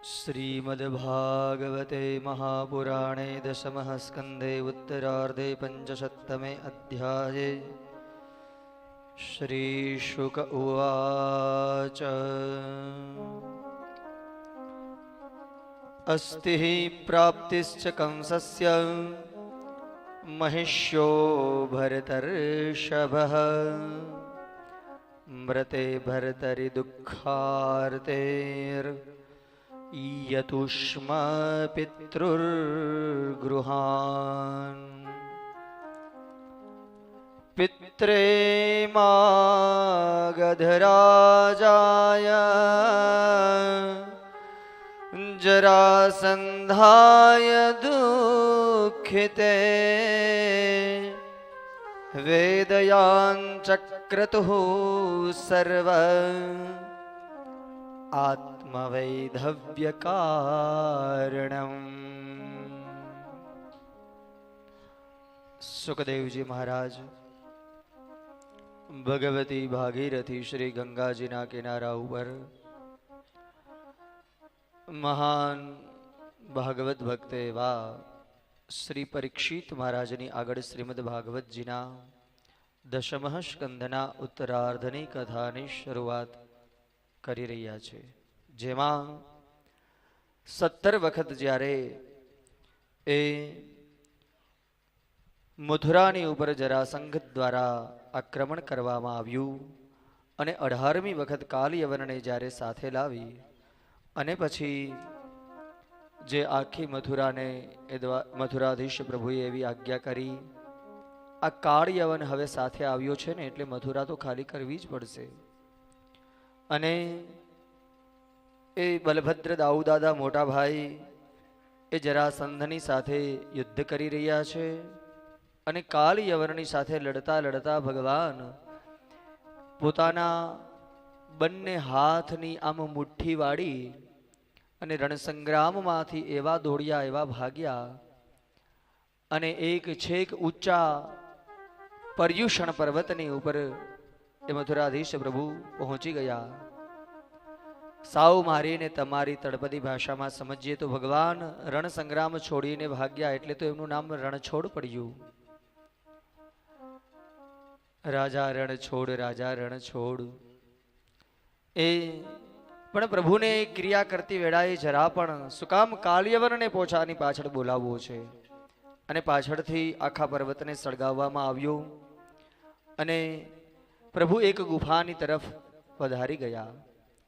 श्रीमद्भागवते महापुराणे दशमः स्कन्धे उत्तरार्धे पञ्चशत्तमे अध्याये श्रीशुक उवाच। अस्ति हि प्राप्तिश्च कंसस्य महिष्यो भरतर्षभः मृते भर्तरि दुःखार्तेर् यतुष्म पितृर्गृहान् पित्रे मागधराजाय जरासन्धाय दुःखिते वेदयाञ्चक्रतुः सर्व आत्मवैधव्य कारणम। सुखदेव जी महाराज भगवती भागीरथी श्री गंगाजीना किनारा ઉપર મહાન ભાગવત ભક્ત એવા શ્રી પરીક્ષિત મહારાજની આગળ શ્રીમદ ભાગવતજીના દશમઃ સ્કંધના ઉત્તરાર્ધની કથાની શરૂઆત કરી રહ્યા છે, જેમાં 17 વખત જ્યારે એ મથુરાની ઉપર જરાસંઘ દ્વારા આક્રમણ કરવામાં આવ્યું અને 18મી વખત કાલયવનને જ્યારે સાથે લાવી અને પછી જે આખી મથુરાને મથુરાધીશ પ્રભુએ એવી આજ્ઞા કરી, આ કાળયવન હવે સાથે આવ્યો છે ને એટલે મથુરા તો ખાલી કરવી જ પડશે। અને એ બલભદ્ર દાઉદાદા મોટા ભાઈ એ જરાસંધની સાથે યુદ્ધ કરી રહ્યા છે અને કાલયવનની સાથે લડતા લડતા ભગવાન પોતાના બંને હાથની આમ મુઠ્ઠી વાળી અને રણસંગ્રામમાંથી એવા દોડ્યા એવા ભાગ્યા અને એક છેક ઊંચા પર્યુષણ પર્વતની ઉપર એ મથુરાધીશ પ્રભુ પહોંચી ગયા। સાવ મારીને તમારી તળપદી ભાષામાં સમજીએ તો ભગવાન રણસંગ્રામ છોડીને ભાગ્યા એટલે તો એમનું નામ રણછોડ પડ્યું। રાજા રણછોડ, રાજા રણછોડ। એ પણ પ્રભુને ક્રિયા કરતી વેળાએ જરા પણ સુકામ કાલયવનને પોછાની પાછળ બોલાવવો છે અને પાછળથી આખા પર્વતને સળગાવવામાં આવ્યો અને પ્રભુ એક ગુફાની તરફ વધારી ગયા।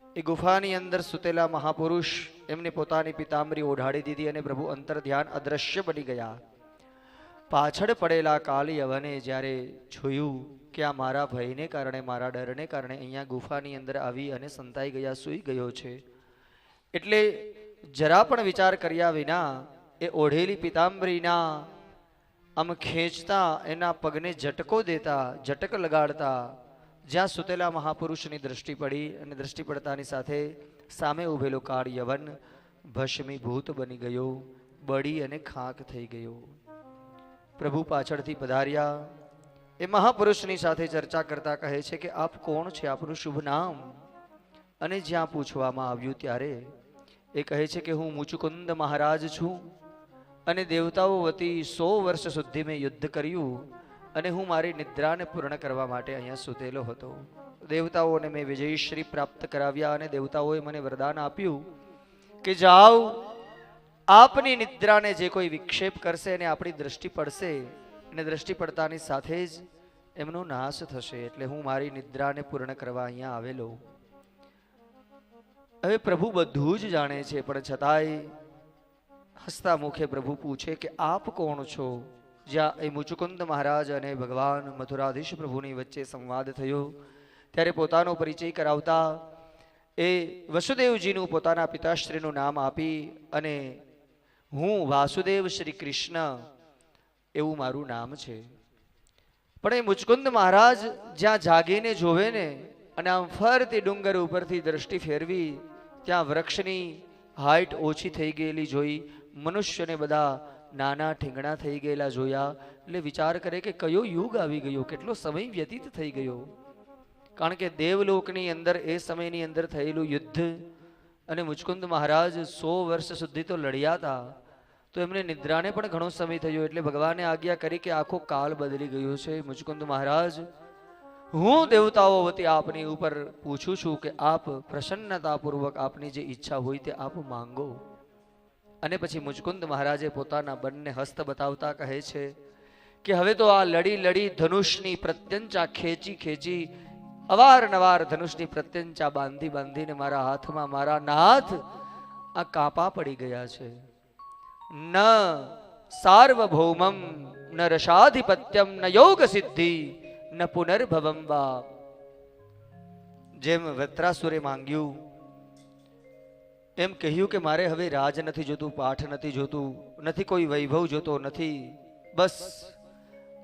એ ગુફાની અંદર સુતેલા મહાપુરુષ એમને પોતાની પિતાંબરી ઓઢાડી દીધી અને પ્રભુ અંતર ધ્યાન અદ્રશ્ય બની ગયા। પાછળ પડેલા કાલયવને જ્યારે જોયું કે આ મારા ભયને કારણે, મારા ડરને કારણે અહીંયા ગુફાની અંદર આવી અને સંતાઈ ગયા, સૂઈ ગયો છે, એટલે જરા પણ વિચાર કર્યા વિના એ ઓઢેલી પિતાંબરીના આમ ખેંચતા એના પગને ઝટકો દેતા, ઝટક લગાડતા જ્યાં સુતેલા મહાપુરુષની દ્રષ્ટિ પડી અને દ્રષ્ટિ પડતાની સાથે સામે ઉભેલો કાળયવન ભસ્મીભૂત બની ગયો, બળી અને ખાક થઈ ગયો। પ્રભુ પાછળથી પધાર્યા, એ મહાપુરુષની સાથે ચર્ચા કરતા કહે છે કે આપ કોણ છે, આપનું શુભ નામ? અને જ્યાં પૂછવામાં આવ્યું ત્યારે એ કહે છે કે હું મુચુકુંદ મહારાજ છું અને દેવતાઓ વતી 100 વર્ષ સુધી મેં યુદ્ધ કર્યું અને હું મારી નિદ્રાને પૂર્ણ કરવા માટે અહીંયા સૂતેલો હતો। દેવતાઓને મેં વિજયશ્રી પ્રાપ્ત કરાવ્યા અને દેવતાઓએ મને વરદાન આપ્યું કે જાઓ, આપની નિદ્રાને જે કોઈ વિક્ષેપ કરશે અને આપણી દ્રષ્ટિ પડશે અને દ્રષ્ટિ પડતાની સાથે જ એમનો નાશ થશે, એટલે હું મારી નિદ્રાને પૂર્ણ કરવા અહીંયા આવેલો। હવે પ્રભુ બધું જ જાણે છે, પણ છતાંય હસતા મુખે પ્રભુ પૂછે કે આપ કોણ છો? જ્યાં એ મુચુકુંદ મહારાજ અને ભગવાન મથુરાધીશ પ્રભુની વચ્ચે સંવાદ થયો ત્યારે પોતાનો પરિચય કરાવતા એ વસુદેવજીનું પોતાના પિતાશ્રીનું નામ આપી અને હું વાસુદેવ શ્રી કૃષ્ણ એવું મારું નામ છે। પણ એ મુચુકુંદ મહારાજ જ્યાં જાગીને જોવે ને અને આમ ફરતી ડુંગર ઉપરથી દ્રષ્ટિ ફેરવી ત્યાં વૃક્ષની હાઈટ ઓછી થઈ ગયેલી જોઈ, મનુષ્યને બધા નાના ઠીંગણા થઈ ગયેલા જોયા, એટલે વિચાર કરે કે કયો યુગ આવી ગયો, કેટલો સમય વ્યતીત થઈ ગયો। કારણ કે દેવલોકની અંદર એ સમયની અંદર થયેલું યુદ્ધ અને મુચકુંદ મહારાજ 100 વર્ષ સુધી તો લડ્યા હતા, તો એમને નિદ્રાને પણ ઘણો સમય થયો, એટલે ભગવાને આજ્ઞા કરી કે આખો કાળ બદલી ગયો છે. મુચકુંદ મહારાજ, હું દેવતાઓ વતી આપની ઉપર પૂછું છું કે આપ પ્રસન્નતાપૂર્વક આપની જે ઈચ્છા હોય તે આપ માંગો. અને પછી મુચકુંદ મહારાજે પોતાના બંને હસ્ત બતાવતા કહે છે કે હવે તો આ લડી લડી ધનુષની પ્રત્યંચા ખેંચી ખેંચી અવારનવાર ધનુષની પ્રત્યંચા બાંધી બાંધીને મારા હાથમાં મારા નાથ આ કાપા પડી ગયા છે. ન સાર્વભૌમમ ન રસાધિપત્યમ ન યોગ સિદ્ધિ ન પુનર્ભવમ વા. જેમ વત્રાસુરે માંગ્યું એમ કહ્યું કે મારે હવે રાજ નથી જોતું, પાઠ નથી જોતું, નથી કોઈ વૈભવ જોતો નથી, બસ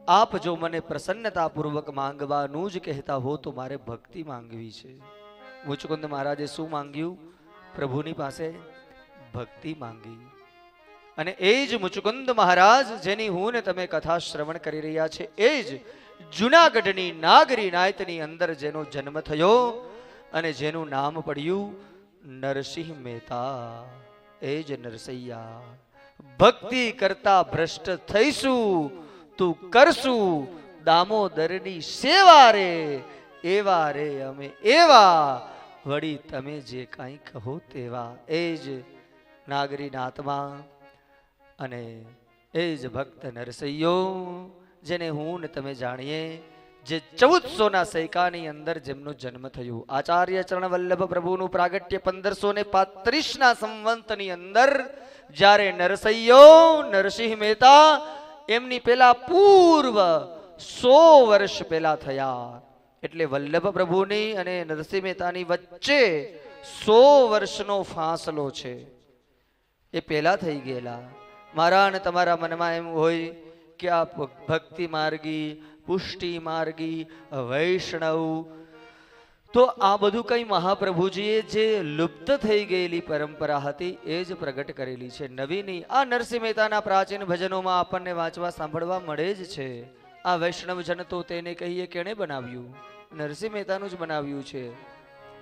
આપ જો મને પ્રસન્નતાપૂર્વક માંગવાનું જ કહેતા હો તો મારે ભક્તિ માંગવી છે. મુચકુંદ મહારાજે શું માંગ્યું? પ્રભુની પાસે ભક્તિ માંગી. અને એ જ મુચકુંદ મહારાજ જેની હું ને તમે કથા શ્રવણ કરી રહ્યા છે, એ જ જુનાગઢની નાગરી નાયતની અંદર જેનો જન્મ થયો અને જેનું નામ પડ્યું નરસિંહ મહેતા, એ જ નરસૈયા. ભક્તિ કરતા ભ્રષ્ટ થઈશું, તું કરશું દામોદરની સેવા રે, એવા રે અમે એવા, વળી તમે જે કાંઈ કહો તેવા. એ જ નાગરીના આત્મા અને એ જ ભક્ત નરસૈયો જેને હું ને તમે જાણીએ, જે 1400 સૈકાની અંદર જેમનો જન્મ થયો. આચાર્ય ચરણ વલ્લભ પ્રભુનું પ્રાગટ્ય 1535 સંવંતની અંદર જ્યારે નરસૈયો નરસિંહ મહેતા એમની પેલા પૂર્વ 100 વર્ષ પેલા થયા, એટલે વલ્લભ પ્રભુની અને નરસિંહ મહેતાની વચ્ચે 100 વર્ષનો ફાસલો છે. એ પેલા થઈ ગયેલા. મારા અને તમારા મનમાં એમ હોય કે આ ભક્તિ માર્ગી, પુષ્ટિ માર્ગી, વૈષ્ણવ, તો આ બધું કઈ મહાપ્રભુજીએ જે લુપ્ત થઈ ગયેલી પરંપરા હતી એ જ પ્રગટ કરેલી છે, નવીની. આ નરસિંહ મહેતાના પ્રાચીન ભજનોમાં આપણને વાંચવા સાંભળવા મળે જ છે. આ વૈષ્ણવ જન તો તેને કહીએ કેણે બનાવ્યું? નરસિંહ મહેતાનું જ બનાવ્યું છે.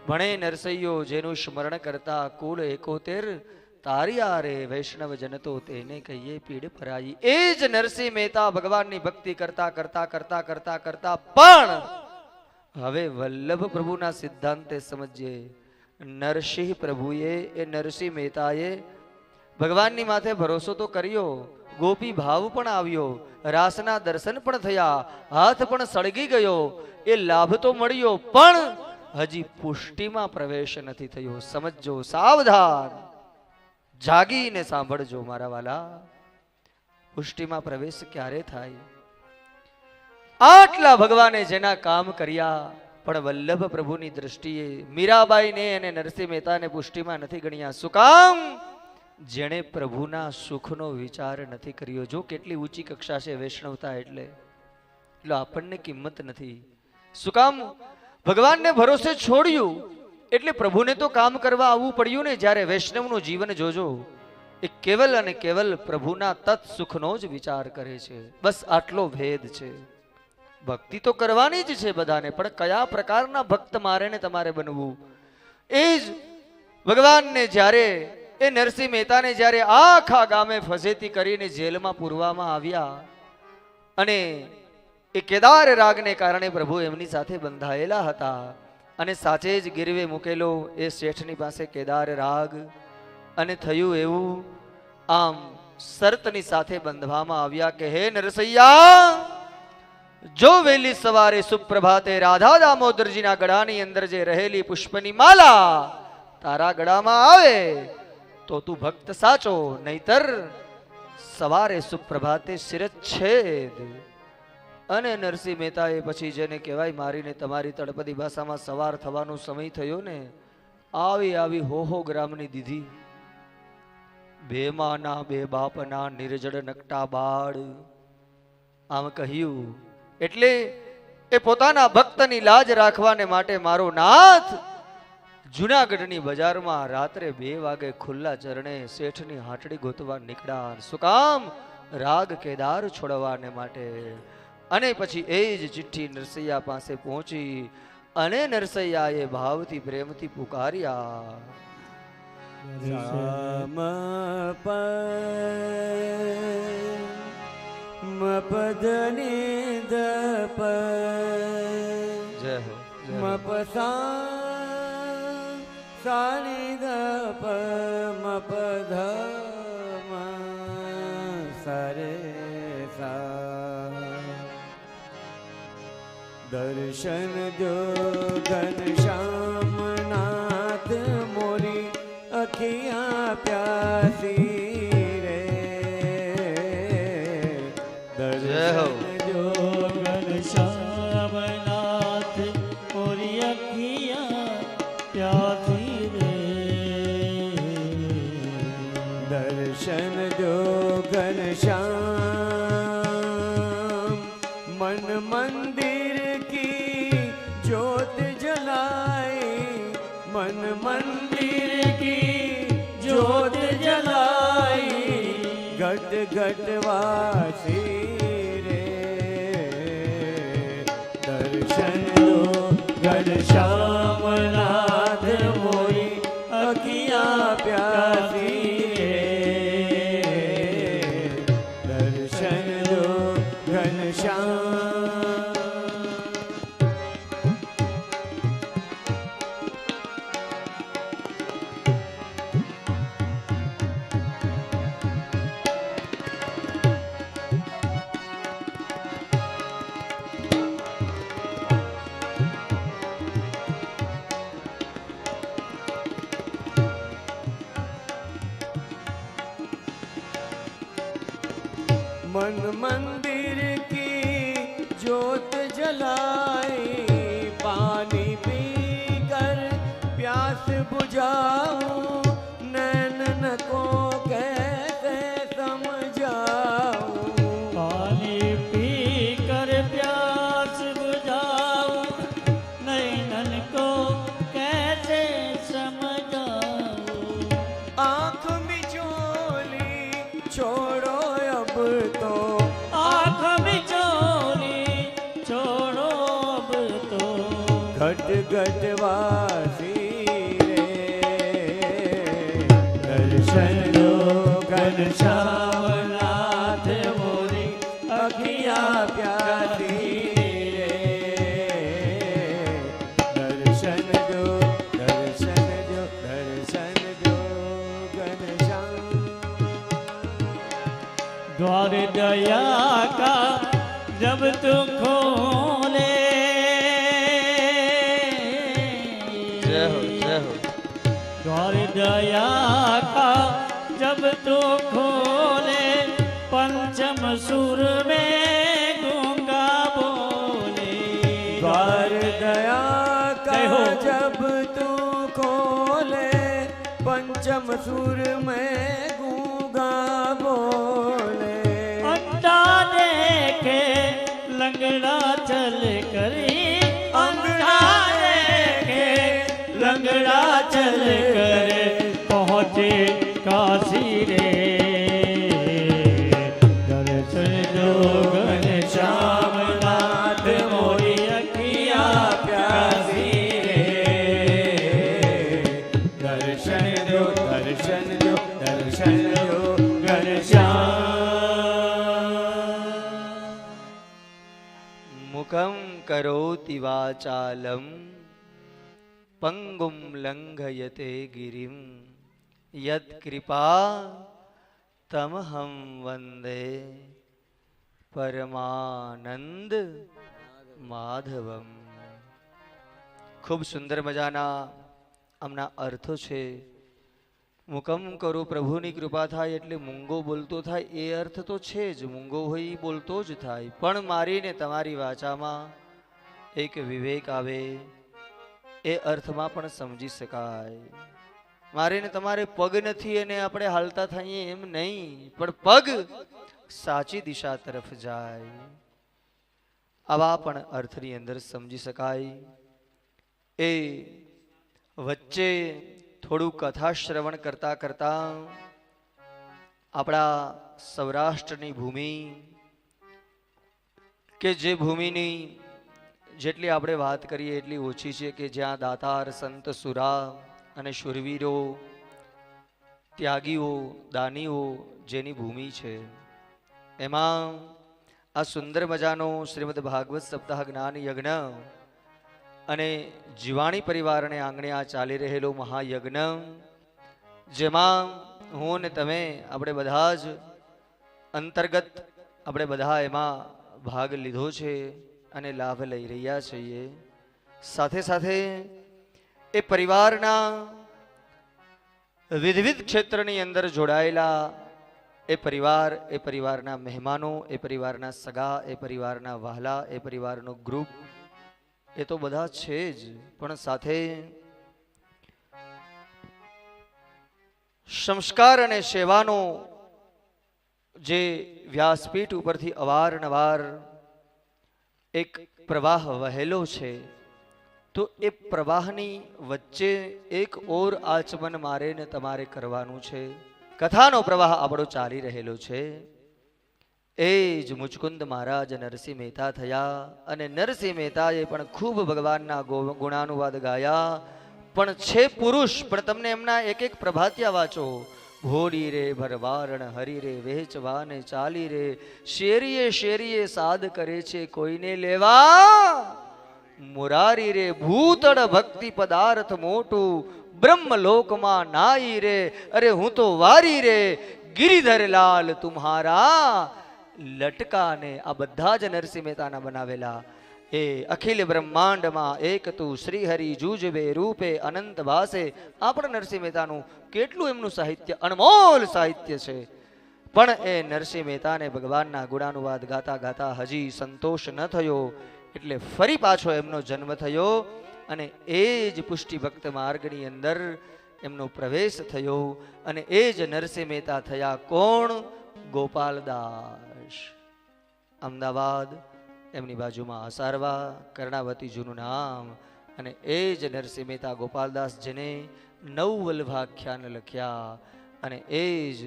ભણે નરસૈયો જેનું સ્મરણ કરતા કુલ 71 તારિયા રે, વૈષ્ણવ જન તો તેને કહીએ પીડ પરાઈ. એ જ નરસિંહ મહેતા ભગવાનની ભક્તિ કરતા કરતા કરતા કરતા કરતા પણ હવે વલ્લભ પ્રભુના સિદ્ધાંતે સમજીએ. નરસિંહ પ્રભુએ, એ નરસિંહ મહેતાએ ભગવાનની માથે ભરોસો તો કર્યો, ગોપી ભાવ પણ આવ્યો, રાસના દર્શન પણ થયા, હાથ પણ સળગી ગયો, એ લાભ તો મળ્યો, પણ હજી પુષ્ટિમાં પ્રવેશ નથી થયો. સમજો, સાવધાન, જાગીને સાંભળજો મારા વાલા. પુષ્ટિમાં પ્રવેશ ક્યારે થાય? આટલા ભગવાને જેના કામ કર્યા, પણ વલ્લભ પ્રભુની દ્રષ્ટિએ મીરાબાઈને અને નરસિંહ મહેતાને પુષ્ટિમાં નથી ગણ્યા. શું કામ? જેણે પ્રભુના સુખનો વિચાર નથી કર્યો. જો કેટલી ઊંચી કક્ષા છે વૈષ્ણવતા, એટલે આપણને કિંમત નથી. શું કામ? ભગવાનને ભરોસે છોડ્યું, એટલે પ્રભુને તો કામ કરવા આવવું પડ્યું ને. જ્યારે વૈષ્ણવનું જીવન જોજો, એ કેવલ અને કેવલ પ્રભુના તત્ સુખનો જ વિચાર કરે છે. બસ આટલો ભેદ છે. ભક્તિ તો કરવાની જ છે બધાને, પણ કયા પ્રકારના ભક્ત મારે ને તમારે બનવું? એ જ ભગવાનને જ્યારે, એ નરસિંહ મહેતાને જ્યારે આખા ગામે ફજેતી કરીને જેલમાં પૂરવામાં આવ્યા, અને એ કેદાર રાગને કારણે પ્રભુ એમની સાથે બંધાયેલા હતા, અને સાચે જ ગીરવે મૂકેલો એ શેઠની પાસે કેદાર રાગ, અને થયું એવું, આમ શરતની સાથે બંધવામાં આવ્યા કે હે નરસૈયા, જો વહેલી સવારે સુપ્રભાતે રાધા દામોદરજીના ગળાની અંદર જે રહેલી પુષ્પની માલા તારા ગળામાં આવે તો તું ભક્ત સાચો, નહીતર સવારે સુપ્રભાતે શિરચ્છેદ. અને નરસિંહ મહેતાએ પછી જેને કહેવાય મારીને તમારી તળપદી ભાષામાં સવાર થવાનો સમય થયો ને, આવી આવી હોહો ગ્રામની દીધી. બે માના બે બાપના નિર્જળ નકટા બાળ, આમ કહ્યું. એટલે એ પોતાના ભક્તની લાજ રાખવાને માટે મારો નાથ જુનાગઢની બજારમાં રાત્રે 2 વાગે ખુલ્લા ચરણે શેઠની હાટડી ગોતવા નીકળ્યા. શું કામ? રાગ કેદાર છોડવાને માટે. અને પછી એ જ ચિઠ્ઠી નરસૈયા પાસે પહોંચી, અને નરસૈયાએ ભાવથી પ્રેમથી પુકાર્યા. રામ મપદની દપ જય હો મપસા સાની દપ મપધ સરે સા. દર્શન જો ઘનશ્યામ નાથ મોરી અખિયા પ્યાસી રે. દર્શન જો ઘનશ્યામ નાથ મોરી અખિયા પ્યાસી રે. દર્શન જો ઘનશ્યામ मन मंदिर की ज्योत जलाए. मन मंदिर की ज्योत जलाई. घट घट वासी रे. दर्शन दो घनश्याम नाथ मोरी अखियाँ प्यासी रे. दर्शन दो घनश्याम. मन मंदिर की ज्योत जलाई. पानी पी कर प्यास बुझाऊं. नैनन को कैसे समझाऊं. पानी पी कर प्यास बुझाऊं. नैनन को कैसे समझाऊं. आँख मिचोली छोड़ो अब तो. आँख मिचोली छोड़ो अब तो. घट घट वासी रे. दर्शन दो घनश्याम नाथ मोरी अखियाँ प्यासी रे. दर्शन दो दर्शन दो दर्शन दो घनश्याम. द्वार दया का जब तू खोले. जय हो जय हो. द्वार दया का जब तू खोले. पंचम सुर में गूंगा बोले. द्वार दया का जय हो. जब तू खोले. पंचम सुर में गूंगा बोले. अंधा देखे लंगड़ा चल करी. अंधा देखे लंगड़ा चल कर पहुँचे काशी रे. दर्शन दो घनश्याम नाथ मोरी अखियाँ प्यासी रे. दर्शन दो दर्शन दो दर्शन दो घनश्याम. मुखं करोति वाचालं पंगुं लंघयते गिरिं. यत्कृपा तमहं वंदे પરમાનંદ માધવમ. ખૂબ સુંદર મજાના આમના અર્થો છે. મુકમ કરું પ્રભુની કૃપા થાય એટલે મૂંગો બોલતો થાય એ અર્થ તો છે જ. મૂંગો હોય એ બોલતો જ થાય. પણ મારીને તમારી વાચામાં એક વિવેક આવે એ અર્થમાં પણ સમજી શકાય. મારીને તમારે પગ નથી અને આપણે હાલતા થઈએ એમ નહીં, પણ પગ સાચી દિશા તરફ જાય આવા પણ અર્થની અંદર સમજી શકાય. એ વચ્ચે થોડું કથા શ્રવણ કરતા કરતા આપણા સૌરાષ્ટ્રની ભૂમિ કે જે ભૂમિની જેટલી આપણે વાત કરીએ એટલી ઓછી છે કે જ્યાં દાતાર સંત સુરા અને શુરવીરો ત્યાગીઓ દાનીઓ જેની ભૂમિ છે, એમાં આ સુંદર મજાનો શ્રીમદ ભાગવત સપ્તાહ જ્ઞાન યજ્ઞ અને જીવાણી પરિવારને આંગણે આ ચાલી રહેલો મહાયજ્ઞ, જેમાં હું ને તમે આપણે બધા જ અંતર્ગત આપણે બધા એમાં ભાગ લીધો છે અને લાભ લઈ રહ્યા છીએ. સાથે સાથે એ પરિવારના વિવિધ ક્ષેત્રની અંદર જોડાયેલા એ પરિવારના મહેમાનો, એ પરિવારના સગા, એ પરિવારના વહાલા, એ પરિવારનો ગ્રુપ, એ તો બધા છે જ, પણ સાથે સંસ્કાર અને સેવાનો જે વ્યાસપીઠ ઉપરથી અવારનવાર એક પ્રવાહ વહેલો છે, તો એ પ્રવાહની વચ્ચે એક ઓર આચમન મારે ને તમારે કરવાનું છે. કથાનો પ્રવાહ આપણો ચાલી રહેલો છે. એ જ મુચકુંદ મહારાજ નરસિંહ મહેતા થયા અને નરસિંહ મહેતાએ પણ ખૂબ ભગવાનના ગુણાનુવાદ ગાયા, પણ છે પુરુષ, પણ તમને એમના એક એક પ્રભાત્યા વાંચો. ભોળી રે ભરવારણ હરી રે વહેંચવાને ચાલી રે, શેરીએ શેરીએ સાદ કરે છે કોઈને લેવા. મુરારી રે ભૂતળ ભક્તિ પદાર્થ મોટું, બ્રહ્મલોકમાં નાઈ રે, અરે હું તો વારી રે ગિરિધર લાલ તુમ્હારા લટકાને. આ બધા જ નરસિંહ મહેતાના બનાવેલા. એ અખિલ બ્રહ્માંડમાં એક તું શ્રી હરિ જુજવે રૂપે અનંત ભાસે. આપણા નરસિંહ મહેતાનું કેટલું એમનું સાહિત્ય અનમોલ સાહિત્ય છે, પણ એ નરસિંહ મહેતાને ભગવાનના ગુણાનુવાદ ગાતા ગાતા હજી સંતોષ ન થયો, એટલે ફરી પાછો એમનો જન્મ થયો અને એ જ પુષ્ટિ ભક્ત માર્ગની અંદર એમનો પ્રવેશ થયો અને એ જ નરસિંહ મહેતા થયા. કોણ? ગોપાલદાસ. અમદાવાદ, એમની બાજુમાં અસારવા, કર્ણાવતી જૂનું નામ. અને એ જ નરસિંહ મહેતા ગોપાલદાસ જેને નવવલ્ભાખ્યાન લખ્યા, અને એ જ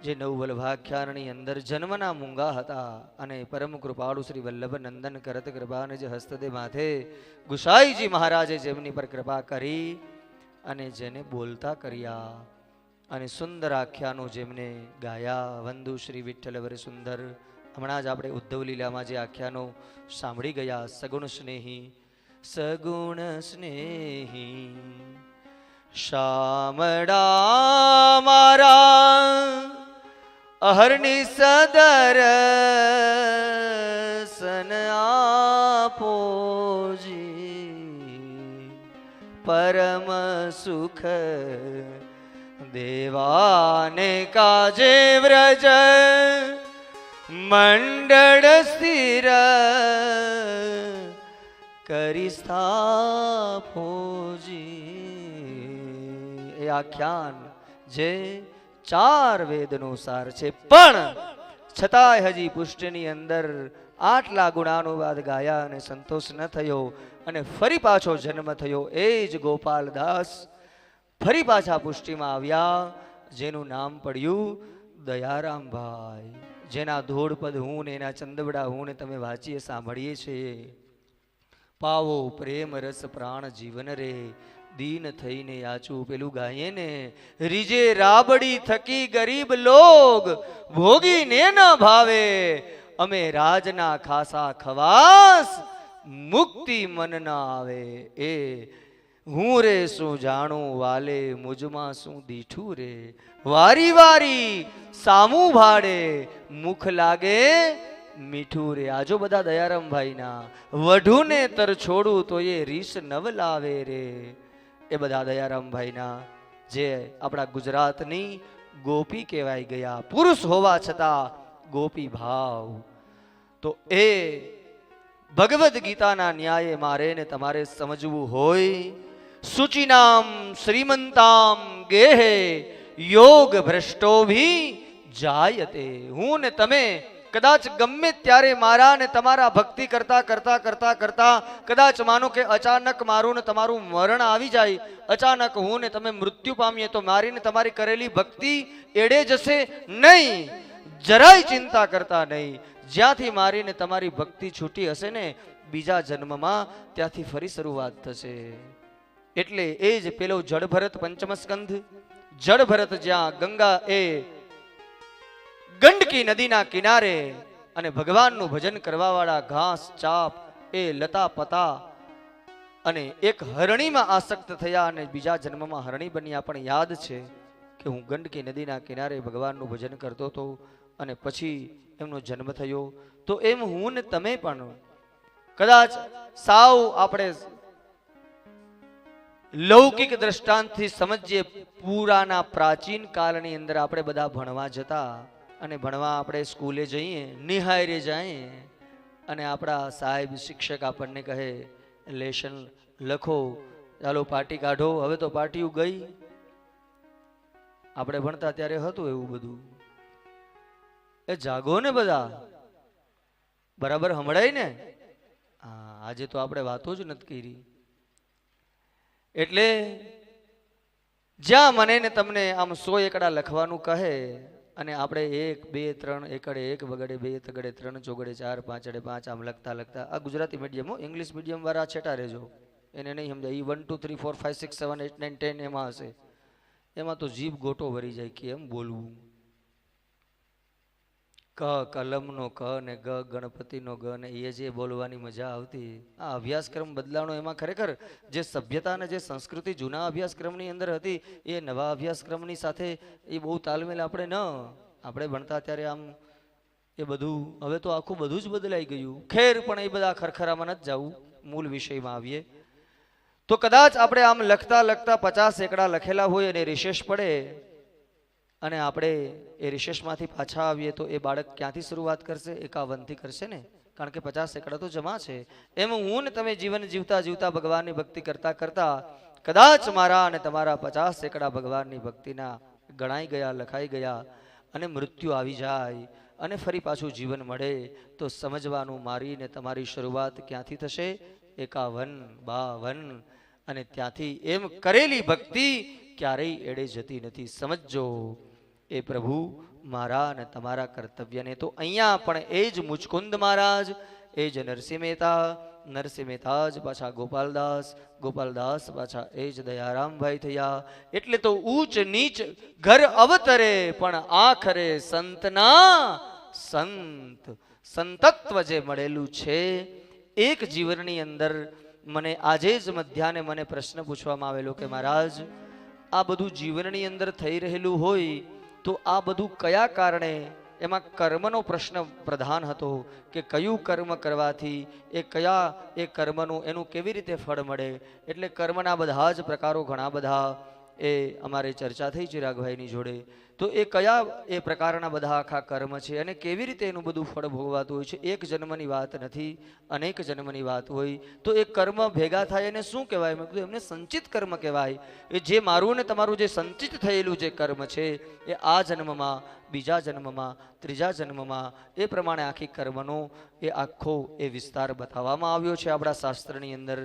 જે નવવલ્ભાખ્યાનની અંદર જન્મના મૂંગા હતા અને પરમ કૃપાળુ શ્રી વલ્લભ નંદન કરત કૃપાને જે હસ્તદે માથે ગુસાઈજી મહારાજે જેમની પર કૃપા કરી અને જેને બોલતા કર્યા અને સુંદર આખ્યાનો જેમને ગાયા. વંદુ શ્રી વિઠ્ઠલ વર સુંદર. હમણાં જ આપણે ઉદ્ધવ લીલામાં જે આખ્યાનો સાંભળી ગયા, સગુણ સ્નેહી સગુણ સ્નેહી શામળા મારા અહર્નિ સદર સન આપોજી, પરમ સુખ દેવાને કાજે વ્રજ મંડળ સ્થિર કરી સ્થાપોજી. એ આખ્યાન જે 4 વેદનો સાર છે, પણ છતાંય હજી પુષ્ટિની અંદર આટલા ગુણાનુવાદ ગાયા અને સંતોષ ન થયો અને ફરી પાછો જન્મ થયો. એ જ ગોપાલદાસ ફરી પાછા પુષ્ટિમાં આવ્યા, જેનું નામ પડ્યું દયારામભાઈ, જેના ધોળપદ હું ને એના ચંદવડા હું ને તમે વાંચીએ સાંભળીએ છીએ. પાવો પ્રેમ રસ પ્રાણ જીવન રે, દીન થઈને આચું પેલું ગાઈએ ને, રીજે રાબડી થકી ગરીબ લોગ ભોગીને ન ભાવે, અમે રાજના ખાસા ખવાસ મુક્તિ મન ના આવે. એ હું રે શું જાણું વાલે મુજમાં શું દીઠું રે, વારી વારી સામું ભાડે મુખ લાગે મીઠું રે. આજો બધા દયારામભાઈના વઢુને તર છોડું તો એ રીસ નવ લાવે રે. એ બધા દયારામભાઈના જે આપણા ગુજરાતની ગોપી કહેવાય ગયા, પુરુષ હોવા છતાં ગોપી ભાવ. તો એ ભગવદ્ ગીતાના ન્યાયે મારે ને તમારે સમજવું હોય. સુચિનામ શ્રીમંતામ ગેહે યોગ ભ્રષ્ટો ભી જાયતે. હું ને તમે કદાચ ગમે ત્યારે મારા ને તમારા ભક્તિ કરતા કરતા કરતા કરતા કદાચ માનો કે અચાનક મારું ને તમારું મરણ આવી જાય, અચાનક હું ને તમે મૃત્યુ પામીએ, તો મારી ને તમારી કરેલી ભક્તિ એડે જશે નહીં. જરાય ચિંતા કરતા નહીં. જ્યાંથી મારી ને તમારી ભક્તિ છૂટી હશે ને, બીજા જન્મમાં ત્યાંથી ફરી શરૂઆત થશે. એટલે એ જ પેલો જળભરત પંચમ સ્કંધ, જળભરત જ્યાં ગંગા એ ગંડકી નદીના કિનારે અને ભગવાનનું ભજન કરવા વાળા ઘાસ ચાપ એ લતા પતા અને એક હરણીમાં આસક્ત થયા અને બીજા જન્મમાં હરણી બન્યા. પણ યાદ છે કે હું ગંડકી નદીના કિનારે ભગવાનનું ભજન કરતો હતો અને પછી એમનો જન્મ થયો. તો એમ હું ને તમે પણ કદાચ સાવ આપણે લૌકિક દ્રષ્ટાંતથી સમજીએ, પુરાના પ્રાચીન કાળની અંદર આપણે બધા ભણવા જતા અને ભણવા આપણે સ્કૂલે જઈએ, નિહાયરે જઈએ અને આપણા સાહેબ શિક્ષક આપણને કહે લેશન લખો, ચાલો પાટી કાઢો. હવે તો પાટીઓ ગઈ. આપણે ભણતા ત્યારે હતું એવું બધું. એ જાગો ને બધા, બરાબર સંભળાય ને? હા, આજે તો આપણે વાતો જ નથી કરી. એટલે જ્યાં મને ને તમને આમ 100 એકડા લખવાનું કહે અને આપણે 1 2 3 એકડે 1 વગડે 2 તગડે 3 ચોગડે 4 5 5 આમ લખતા લખતા, આ ગુજરાતી મીડિયમ, ઇંગ્લિશ મીડિયમ વાળા છેટા રહેજો, એને નહીં સમજાય. 1 2 3 4 5 6 7 8 9 10 એમાં હશે. એમાં તો જીભ ગોટો ભરી જાય કે એમ બોલવું. ક કલમનો ક ને ગ ગણપતિનો ગ ને એ જે બોલવાની મજા આવતી. આ અભ્યાસક્રમ બદલાણો, એમાં ખરેખર જે સભ્યતા અને જે સંસ્કૃતિ જૂના અભ્યાસક્રમની અંદર હતી એ નવા અભ્યાસક્રમની સાથે એ બહુ તાલમેલ આપણે ભણતા ત્યારે આમ એ બધું, હવે તો આખું બધું જ બદલાઈ ગયું. ખેર, પણ એ બધા ખરખરામાં નથી જવું, મૂળ વિષયમાં આવીએ. તો કદાચ આપણે આમ લખતા લખતા 50 એકડા લખેલા હોય અને રિશેષ પડે અને આપણે એ રિશેષમાંથી પાછા આવીએ તો એ બાળક ક્યાંથી શરૂઆત કરશે? 51 થી કરશે ને, કારણ કે 50 એકડા તો જમા છે. એમ હું ને તમે જીવન જીવતા જીવતા ભગવાનની ભક્તિ કરતા કરતા કદાચ મારા અને તમારા 50 એકડા ભગવાનની ભક્તિના ગણાઈ ગયા, લખાઈ ગયા અને મૃત્યુ આવી જાય અને ફરી પાછું જીવન મળે તો સમજવાનું મારી ને તમારી શરૂઆત ક્યાંથી થશે? 51 52. અને ત્યાંથી એમ કરેલી ભક્તિ ક્યારેય એડે જતી નથી. સમજો એ પ્રભુ મારા અને તમારા કર્તવ્યને. તો અહીંયા પણ એ જ મુચકુંદ મહારાજ, એ જ નરસિંહ મહેતા જ પાછા ગોપાલદાસ પાછા એ જ દયારામભાઈ થયા. એટલે તો ઊંચ નીચ ઘર અવતરે પણ આખરે સંતત્વ જે મળેલું છે એક જીવનની અંદર. મને આજે જ મધ્યાહને મને પ્રશ્ન પૂછવામાં આવેલો કે મહારાજ, આ બધું જીવનની અંદર થઈ રહેલું હોય તો આ બધું કયા કારણે? એમાં કર્મનો પ્રશ્ન પ્રધાન હતો કે કયું કર્મ કરવાથી એ કર્મનું એનું કેવી રીતે ફળ મળે. એટલે કર્મના બધા જ પ્રકારો ઘણા બધા એ અમારે ચર્ચા થઈ ચિરાગભાઈની જોડે. તો એ કયા એ પ્રકારના બધા આખા કર્મ છે અને કેવી રીતે એનું બધું ફળ ભોગવાતું હોય છે? એક જન્મની વાત નથી, અનેક જન્મની વાત હોય. તો એ કર્મ ભેગા થાય એને શું કહેવાય? મેં કીધું એમને સંચિત કર્મ કહેવાય. એ જે મારું ને તમારું જે સંચિત થયેલું જે કર્મ છે એ આ જન્મમાં, બીજા જન્મમાં, ત્રીજા જન્મમાં એ પ્રમાણે આખી કર્મનો એ આખો એ વિસ્તાર બતાવવામાં આવ્યો છે આપણા શાસ્ત્રની અંદર.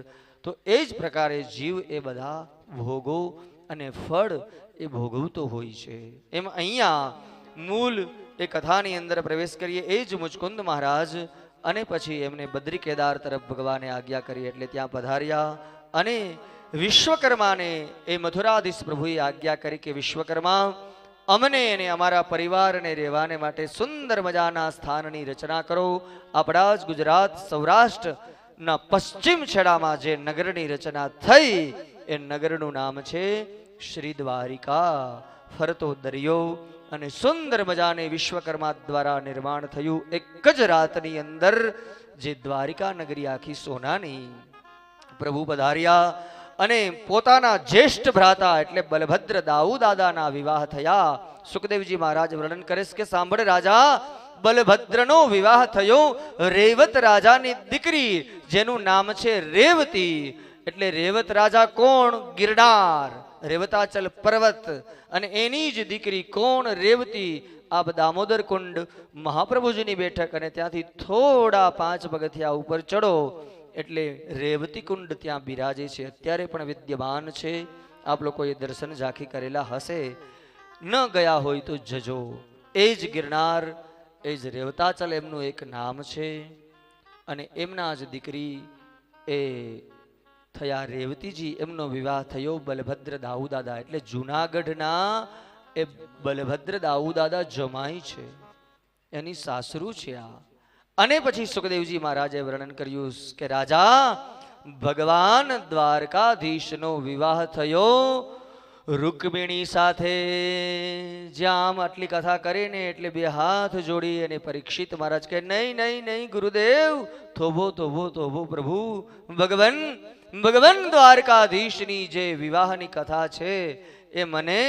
તો એ જ પ્રકારે જીવ એ બધા ભોગો અને ફળ એ ભોગવતો હોય છે. એમ અહીંયા મૂળ એ કથાની અંદર પ્રવેશ કરીએ. એ જ મુચકુંદ મહારાજ અને પછી એમને બદ્રી કેદાર તરફ ભગવાને આજ્ઞા કરી એટલે ત્યાં પધાર્યા અને વિશ્વકર્માને એ મથુરાધીશ પ્રભુએ આજ્ઞા કરી કે વિશ્વકર્મા, અમને અને અમારા પરિવારને રહેવાને માટે સુંદર મજાના સ્થાનની રચના કરો. આપણા જ ગુજરાત સૌરાષ્ટ્રના પશ્ચિમ છેડામાં જે નગરની રચના થઈ એ નગરનું નામ છે શ્રી દ્વારિકા. ફરતો દરિયો અને સુંદર મજાને વિશ્વકર્મા દ્વારા નિર્માણ થયું. એક જ રાતની અંદર જે દ્વારિકા નગરી આખી સોનાની. પ્રભુ પધાર્યા અને પોતાના જ્યેષ્ઠ ભ્રાતા એટલે બલભદ્ર દાઉ દાદાના વિવાહ થયા. સુખદેવજી મહારાજ વર્ણન કરે છે કે સાંભળ રાજા, બલભદ્રનો વિવાહ થયો રેવત રાજાની દીકરી જેનું નામ છે રેવતી. એટલે રેવત રાજા કોણ? ગિરનાર, રેવતાચલ પર્વત, અને એની જ દીકરી કોણ? રેવતી. આ દામોદર કુંડ મહાપ્રભુજીની બેઠક અને ત્યાંથી થોડા 5 પગથિયા ઉપર ચડો એટલે રેવતી કુંડ ત્યાં બિરાજે છે. અત્યારે પણ વિદ્યમાન છે. આપ લોકોએ દર્શન ઝાંખી કરેલા હશે, ન ગયા હોય તો જજો. એ જ ગિરનાર, એ જ રેવતાચલ એમનું એક નામ છે. અને એમના જ દીકરી એ થયા રેવતીજી, એમનો વિવાહ થયો બલભદ્ર દાઉદાદા, એટલે જુનાગઢના એ બલભદ્ર દાઉદાદા જમાઈ છે, એની સાસરું છે આ. અને પછી સુખદેવજી મહારાજે વર્ણન કર્યું કે રાજા, ભગવાન દ્વારકાધીશનો વિવાહ થયો રૂકમિણી સાથે. જ્યાં આમ આટલી કથા કરીને એટલે બે હાથ જોડી અને પરીક્ષિત મહારાજ કે નહીં નહીં નહીં ગુરુદેવ, થોભો થોભો થોભો પ્રભુ, ભગવાન દ્વારકાધીશની જે વિવાહની કથા છે એ મને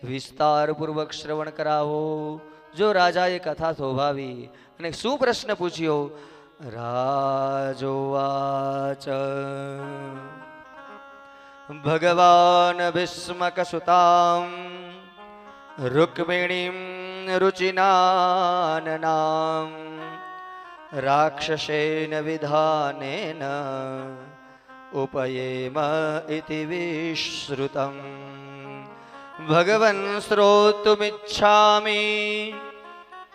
વિસ્તારપૂર્વક શ્રવણ કરાવો. જો રાજાએ કથા થોભાવી અને શું પ્રશ્ન પૂછ્યો? રાજોવાચ ભગવાન ભીષ્મક સુતામ રૂકમિણીમ રુચિનાનનામ રાક્ષસેન વિધાનેન ઉપયેમ ઇતિ વિશ્રુતમ. ભગવન શ્રોતુમિચ્છામિ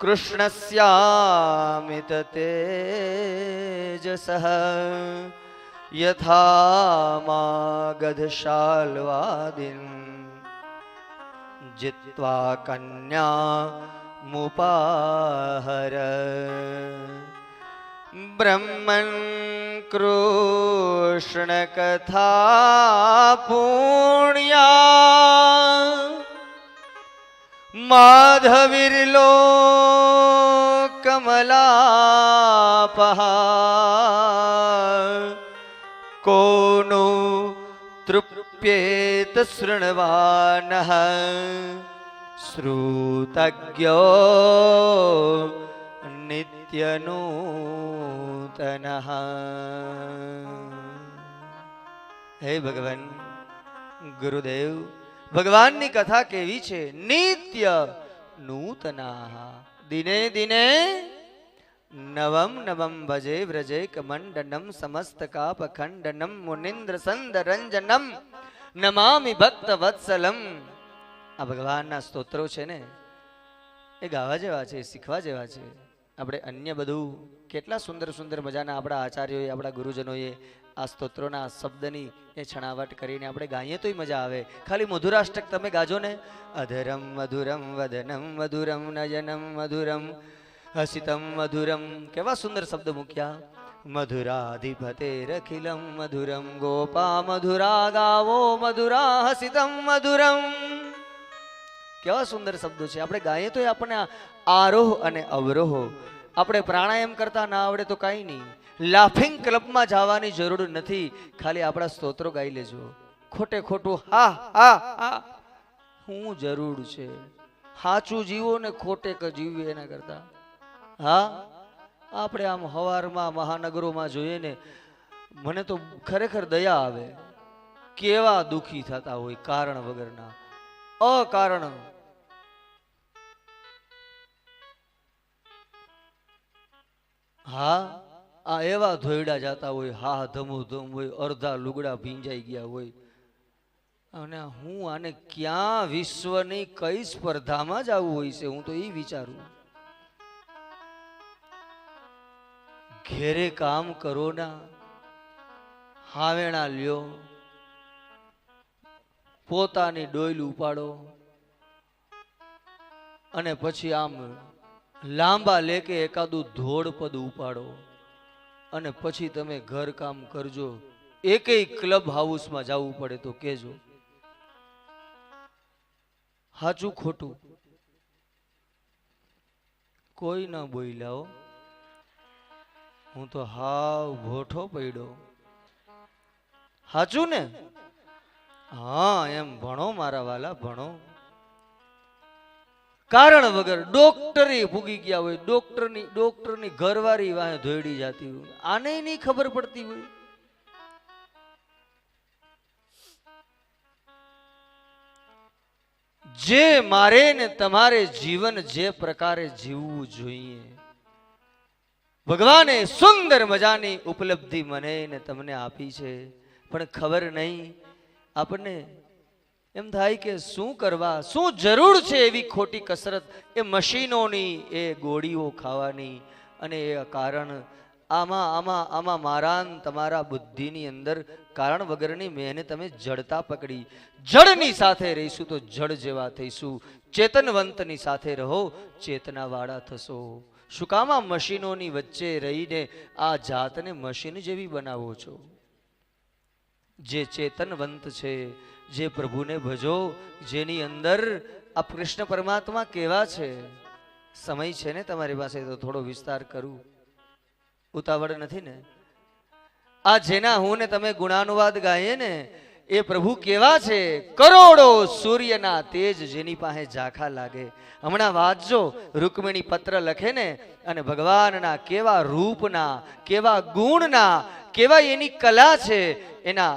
કૃષ્ણસ્યામિત તેજસઃ યથા માગધશાલ્વાદિન જિત્વા કન્યા મુપાહર. બ્રહ્મન કૃષ્ણ કથા પુણ્યા માધવિર્લો કમલાપહા. કોનો તૃપ્યેત શૃણવાનઃ શ્રુતજ્ઞો નિત્યનૂતનઃ. હે ભગવાન ગુરુદેવ, ભગવાનની કથા કેવી છે? નિત્ય નૂતના, દિને દિને નવમ નવમ ભજે વ્રજે કમંડનમ સમસ્ત કાપ ખંડનમ મુનિન્દ્ર સંદરંજનમ નમામિ ભક્ત વત્સલમ. આ ભગવાનના સ્તોત્રો છે ને, એ ગાવા જેવા છે, શીખવા જેવા છે. આપણે અન્ય બધું કેટલા સુંદર સુંદર મજાના આપણા આચાર્યોએ, આપણા ગુરુજનોએ આ સ્તોત્રોના શબ્દની એ છણાવટ કરીને આપણે ગાઈએ તોય મજા આવે. ખાલી મધુરાષ્ટક તમે ગાજો ને, અધરમ મધુરમ વદનમ મધુરમ નયનમ મધુરમ હસિતમ મધુરમ, કેવા સુંદર શબ્દ મૂક્યા. મધુરાધિપતેરખિલમ મધુરમ ગોપા મધુરા ગાવો મધુરા હસિતમ મધુરમ. કેવા સુંદર શબ્દો છે. આપણે ગાઈએ તો આપણને આરોહ અને અવરોહ. આપણે પ્રાણાયામ કરતા ના આવડે તો કાંઈ નહીં, લાફિંગ ક્લબમાં જવાની જરૂર નથી, ખાલી આપણા સ્તોત્રો ગાઈ લેજો. ખોટે ખોટું હા હા હા હું જરૂર છે. સાચું જીવો ને ખોટે જીવીએ એના કરતા. હા, આપણે આમ હવારમાં મહાનગરોમાં જોઈએ ને, મને તો ખરેખર દયા આવે. કેવા દુખી થતા હોય કારણ વગરના, અકારણ. હા, આ એવા ધોયડા જાતા હોય, હા ધમોધમ હોય, અડધા લુગડા ભીંજાઈ ગયા હોય. અને હું આને ક્યાં વિશ્વની કઈ સ્પર્ધામાં જ આવું હોય છે, હું તો એ વિચારું. ઘેરે કામ કરો ના, હાવેણા લ્યો, પોતાની ડોયલ ઉપાડો અને પછી આમ લાંબા લેકે એકાદું ધોળ પદ ઉપાડો અને પછી તમે ઘર કામ કરજો. એકેય ક્લબ હાઉસમાં જવું પડે તો કેજો. સાચું ખોટું કોઈ ના બોલ્યા. હું તો હાવ ભોઠો પડ્યો. સાચું ને? હા, એમ ભણો મારા વાલા, ભણો. કારણ વગર ડોક્ટરે ભૂગી ગયા હોય, ડોક્ટરની ઘરવાળી વાહે ધોઈડી જતી હોય, આને નહીં ખબર પડતી હોય. જે મારે ને તમારે જીવન જે પ્રકારે જીવવું જોઈએ, ભગવાને સુંદર મજાની ઉપલબ્ધિ મને ને તમને આપી છે, પણ ખબર નહીં. આપણને એમ થાય કે શું કરવા, શું જરૂર છે એવી ખોટી કસરત, એ મશીનોની, એ ગોળીઓ ખાવાની, અને એ કારણ આમાં આમાં આમાં મારા ને તમારા બુદ્ધિની અંદર કારણ વગરની મેને તમે જડતા પકડી. જડની સાથે રહીશું તો જડ જેવા થઈશું. ચેતનવંતની સાથે રહો, ચેતનાવાળા થશો. શું કામ આ મશીનોની વચ્ચે રહીને આ જાતને મશીન જેવી બનાવો છો? જે ચેતનવંત છે, જે પ્રભુને ભજો, જેની અંદર આ કૃષ્ણ પરમાત્મા કેવા છે. સમય છે ને તમારી પાસે તો થોડો વિસ્તાર કરું, ઉતાવળ નથી ને. આ જેના હું ને તમે ગુણાનુવાદ ગાઈએ ને એ પ્રભુ કેવા છે. કરોડો સૂર્યના તેજ જેની પાસે ઝાંખા લાગે. હમણાં વાંચજો, રૂકમિણી પત્ર લખે ને અને ભગવાનના કેવા રૂપના, કેવા ગુણના, કેવા એની કલા છે એના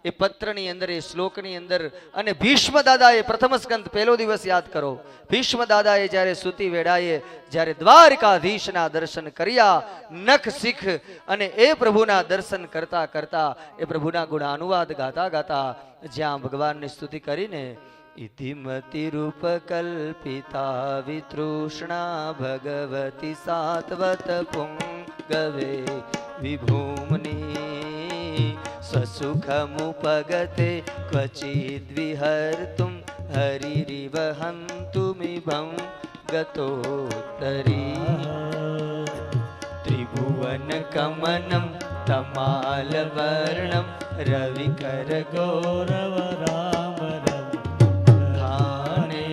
એ પત્રની અંદર, એ શ્લોકની અંદર. અને ભીષ્મ દાદાએ પ્રથમ સ્કંદ પહેલો દિવસ યાદ કરો. ભીષ્મ દાદાએ જ્યારે સુતી વેળાએ જ્યારે દ્વારકાધીશના દર્શન કર્યા, નખ શીખ અને એ પ્રભુના દર્શન કરતા કરતા એ પ્રભુના ગુણાનુવાદ ગાતા ગાતા જ્યાં ભગવાનની સ્તુતિ કરીને ઇતિમતિ રૂપ કલ્પિતા વિતૃષ્ણા ભગવતી સાત્વત પુંગવે વિભૂમની સસુખમુપગતે ક્વચિદ વિહર્તુમ હરિરિવહંતુમિભં ગતોત્તરી ત્રિભુવન કમનમ તમાલવર્ણમ રવિકર ગૌરવ રામ ધાને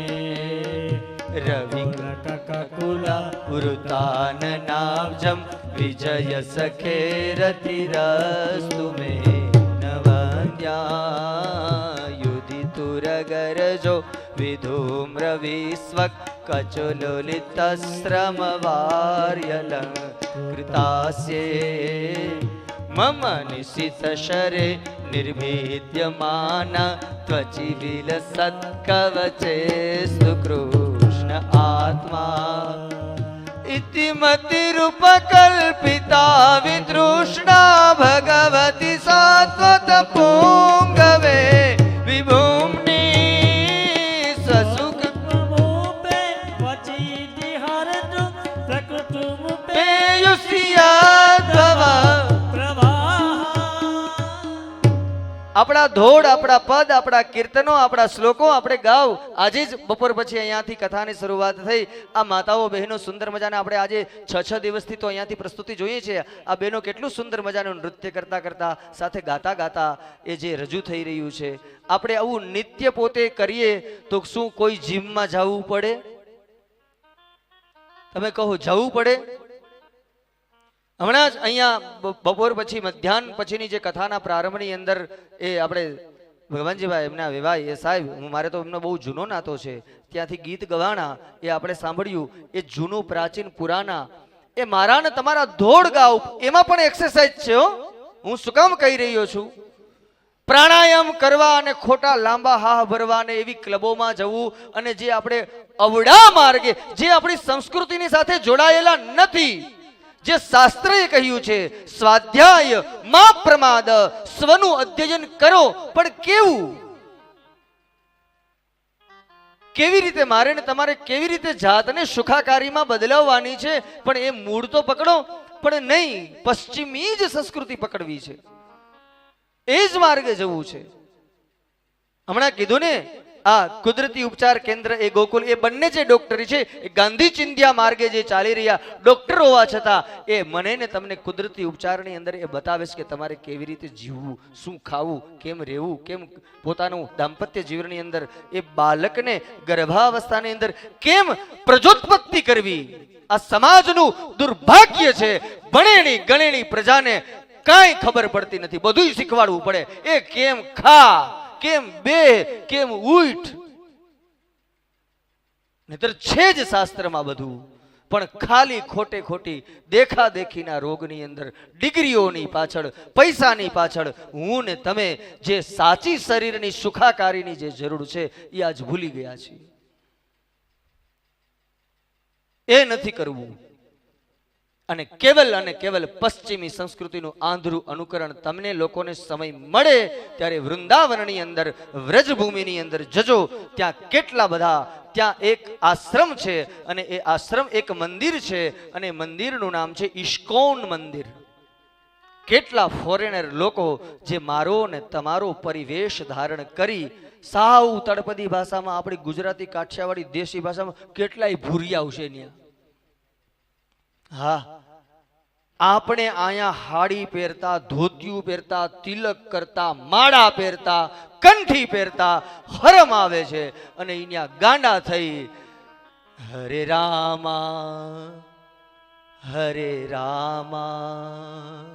રવિકર કકુલા વૃતાનનાબ્જમ વિજય સખે રતિરસ્તુ મે નવન્યા યુધિતુરગરજો વિધૂમ્ર વિસ્વક કચોલિતસ્રમવાર્યલં કૃતાસ્યે મમ નિશિત શરે નિર્ભેદ્યમાન ત્વચિ વિલસત્કવચેસ્તુ કૃષ્ણ આત્મા ઇતિમતિ રૂપ કલ્પિતા વિતૃષ્ણા ભગવતી સાત્વત પુંગવે વિભૂમ્ની સસુખ આપણા ધોડ, આપણા પદ, આપણા કીર્તનો, આપણા શ્લોકો આપણે ગાવ. આજે જ બપોર પછી અહીંયાથી કથાની શરૂઆત થઈ. આ માતાઓ બહેનો સુંદર મજાના આપણે આજે 6 દિવસથી તો અહીંયાથી પ્રસ્તુતિ જોઈએ છે. આ બહેનો કેટલું સુંદર મજાનું નૃત્ય કરતા કરતા સાથે ગાતા ગાતા એ જે રજૂ થઈ રહ્યું છે. આપણે આવું નિત્ય પોતે કરીએ તો શું કોઈ જીમમાં જવું પડે? તમે કહો, જવું પડે? હમણાં જ અહીંયા બપોર પછી મધ્યાહન પછીની જે કથાના પ્રારંભની અંદર એ આપણે ભગવાનજીભાઈ એમના વેવાય એ સાહેબ, મારે તો એમનો બહુ જૂનો નાતો છે, ત્યાંથી ગીત ગવાણા એ આપણે સાંભળ્યું. એ જૂનું પ્રાચીન પુરાના એ મારા ને તમારા ધોડ ગાવ, એમાં પણ એક્સરસાઇઝ છે હો. હું શું કામ કહી રહ્યો છું? પ્રાણાયામ કરવા અને ખોટા લાંબા હાહ ભરવા અને એવી ક્લબોમાં જવું અને જે આપણે અવડા માર્ગે, જે આપણી સંસ્કૃતિની સાથે જોડાયેલા નથી, જે શાસ્ત્રએ કહ્યું છે સ્વાધ્યાય મા પ્રમાદ, સ્વનું અધ્યયન કરો. પણ કેવું, કેવી રીતે મારે ને તમારે કેવી રીતે જાતને સુખાકારીમાં બદલાવવાની છે? પણ એ મૂળ તો પકડો. પણ નહીં, પશ્ચિમી જ સંસ્કૃતિ પકડવી છે, એ જ માર્ગે જવું છે. હમણાં કીધું ને આ કુદરતી ઉપચાર કેન્દ્ર એ ગોકુલ, એ બંને જે ડોક્ટરી છે એ ગાંધી ચિંધ્યા માર્ગે જે ચાલી રહ્યા ડોક્ટર હોવા છતાં એ મને ને તમને કુદરતી ઉપચારની અંદર એ બતાવે છે કે તમારે કેવી રીતે જીવવું, શું ખાવું, કેમ રહેવું, કેમ પોતાનું દાંપત્ય જીવનની અંદર એ બાળકને ગર્ભાવસ્થાની અંદર કેમ પ્રજોત્પત્તિ કરવી. આ સમાજનું દુર્ભાગ્ય છે. ભણેણી ગણેણી પ્રજાને કાંઈ ખબર પડતી નથી, બધું શીખવાડવું પડે. એ કેમ ખા, કેમ બે, કેમ ઉઠ, નહીતર છે જ શાસ્ત્રમાં બધું. પણ ખાલી ખોટે ખોટી દેખા દેખીના રોગની અંદર, ડિગ્રીઓની પાછળ, પૈસાની પાછળ હું ને તમે જે સાચી શરીરની સુખાકારીની જે જરૂર છે એ આજ ભૂલી ગયા છીએ. એ નથી કરવું. અને કેવલ પશ્ચિમી સંસ્કૃતિનું આંધળું અનુકરણ. તમને લોકોને સમય મળે ત્યારે વૃંદાવનની અંદર, વ્રજભૂમિની અંદર જજો. ત્યાં કેટલા બધા, ત્યાં એક આશ્રમ છે અને એ આશ્રમ એક મંદિર છે અને મંદિરનું નામ છે ઇસ્કોન મંદિર. કેટલા ફોરેનર લોકો જે મારો ને તમારો પરિવેશ ધારણ કરી સાવ તળપદી ભાષામાં, આપણી ગુજરાતી કાઠિયાવાડી દેશી ભાષામાં કેટલાય ભૂરિયા છે ત્યાં. હા, આપણે અહીંયા હાડી પહેરતા, ધોતિયું પહેરતા, તિલક કરતા, માળા પહેરતા, કંઠી પહેરતા હરમ આવે છે, અને અહીંયા ગાંડા થઈ હરે રામા હરે રામા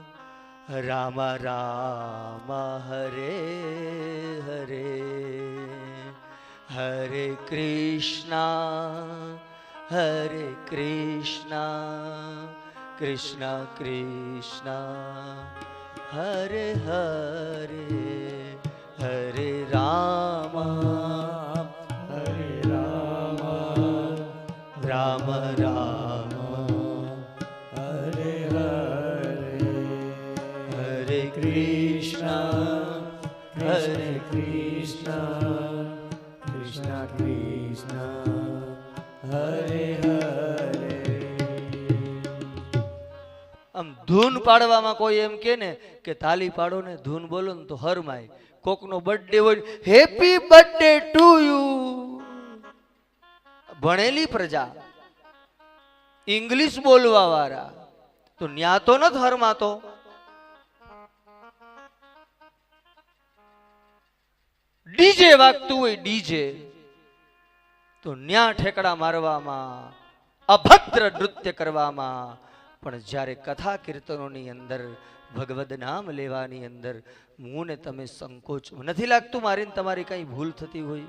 રામ રામ હરે હરે હરે કૃષ્ણ કૃષ્ણ કૃષ્ણ હરે હરે હરે રામ રામ રામ હરે હરે હરે કૃષ્ણ હરે કૃષ્ણ કૃષ્ણ કૃષ્ણ હરે હરે. આમ ધૂન પાડવામાં કોઈ એમ કે ને કે તાલી પાડો ને ધૂન બોલો ને તો હરમાય. કોકનો બર્થડે હોય, હેપી બર્થડે ટુ યુ. ભણેલી પ્રજા, ઇંગ્લિશ બોલવા વાળા તો ન્યા તો નથી હરમાતો. ડીજે વાગતું હોય, ડીજે તો ન્યા ઠેકડા મારવામાં, અભદ્ર નૃત્ય કરવામાં. પણ જ્યારે કથા કીર્તનોની અંદર ભગવદ નામ લેવાની અંદર હું ને તમે સંકોચ નથી લાગતું મારી ને તમારી કઈ ભૂલ થતી હોય?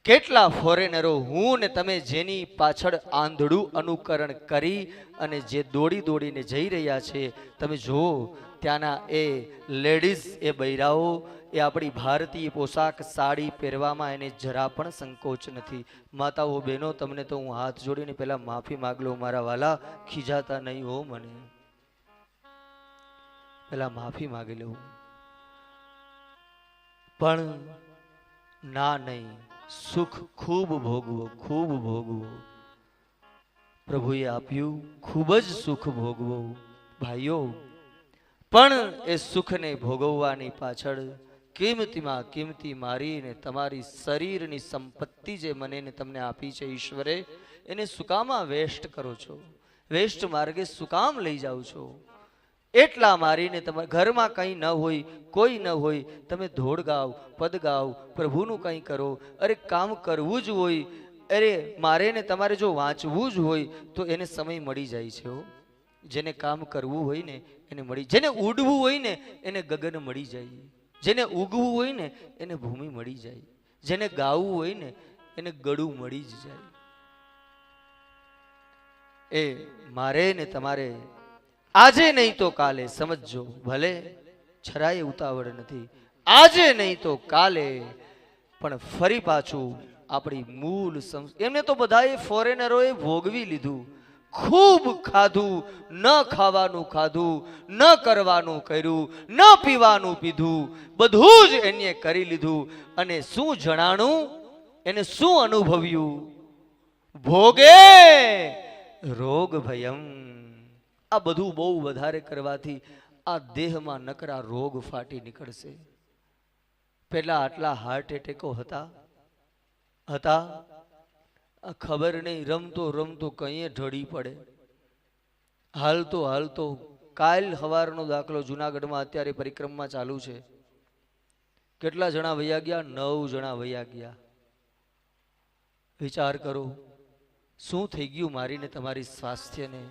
કેટલા ફોરેનરો હું ને તમે જેની પાછળ આંધળું અનુકરણ કરી અને જે દોડી દોડીને જઈ રહ્યા છે, તમે જુઓ ત્યાંના એ લેડીઝ, એ બૈરાઓ, એ આપણી ભારતીય પોશાક સાડી પહેરવામાં એને જરા પણ સંકોચ નથી. માતાઓ, બહેનો, તમને તો હું હાથ જોડીને પહેલા માફી માગ લઉં મારા વાલા, ખીજાતા નહીં હો મને, પહેલા માફી માગી લઉં. પણ ના નહીં, સુખ ખૂબ ભોગવો, ખૂબ ભોગવો. પ્રભુએ આપ્યું, ખૂબ જ સુખ ભોગવો ભાઈઓ. પણ એ સુખને ભોગવવાની પાછળ કિંમતીમાં કિંમતી મારી ને તમારી શરીરની સંપત્તિ જે મને ને તમને આપી છે ઈશ્વરે, એને સુકામાં વેસ્ટ કરો છો? વેસ્ટ માર્ગે સુકામ લઈ જાઓ છો? એટલા મારીને તમારા ઘરમાં કંઈ ન હોય, કોઈ ન હોય, તમે ધોળ ગાઓ, પદ ગાઓ, પ્રભુનું કંઈ કરો. અરે કામ કરવું જ હોય, અરે મારે ને તમારે જો વાંચવું જ હોય તો એને સમય મળી જાય છે. જેને કામ કરવું હોય ને એને મળી, જેને ઉડવું હોય ને એને ગગન મળી જાય, જેને ઉગવું હોય ને એને ભૂમિ મળી જાય, જેને ગાવું હોય ને એને ગળું મળી જ જાય. એ મારે ને તમારે આજે નહીં તો કાલે સમજજો, ભલે જરાય ઉતાવળ નથી, આજે નહીં તો કાલે પણ ફરી પાછું આપણી મૂળ એમને તો બધાએ ફોરેનરોએ ભોગવી લીધું. ખૂબ ખાધું, ન ખાવાનું ખાધું, ન કરવાનું કર્યું, ન પીવાનું પીધું, બધું જ એને કરી લીધું. અને શું જણાણું, એને શું અનુભવ્યું? ભોગે રોગ ભયમ. આ બધું બહુ વધારે કરવાથી આ દેહમાં નકરા રોગ ફાટી નીકળશે. પેલા આટલા હાર્ટ એટેકો હતા? ખબર નહીં, રમતો રમતો કઈ ઢળી પડે, હાલતો હાલતો. કાલ સવારનો દાખલો જુનાગઢમાં અત્યારે પરિક્રમા ચાલુ છે, કેટલા જણા વયા ગયા? 9 જણા વયા ગયા. વિચાર કરો, શું થઈ ગયું મારીને તમારી સ્વાસ્થ્યને,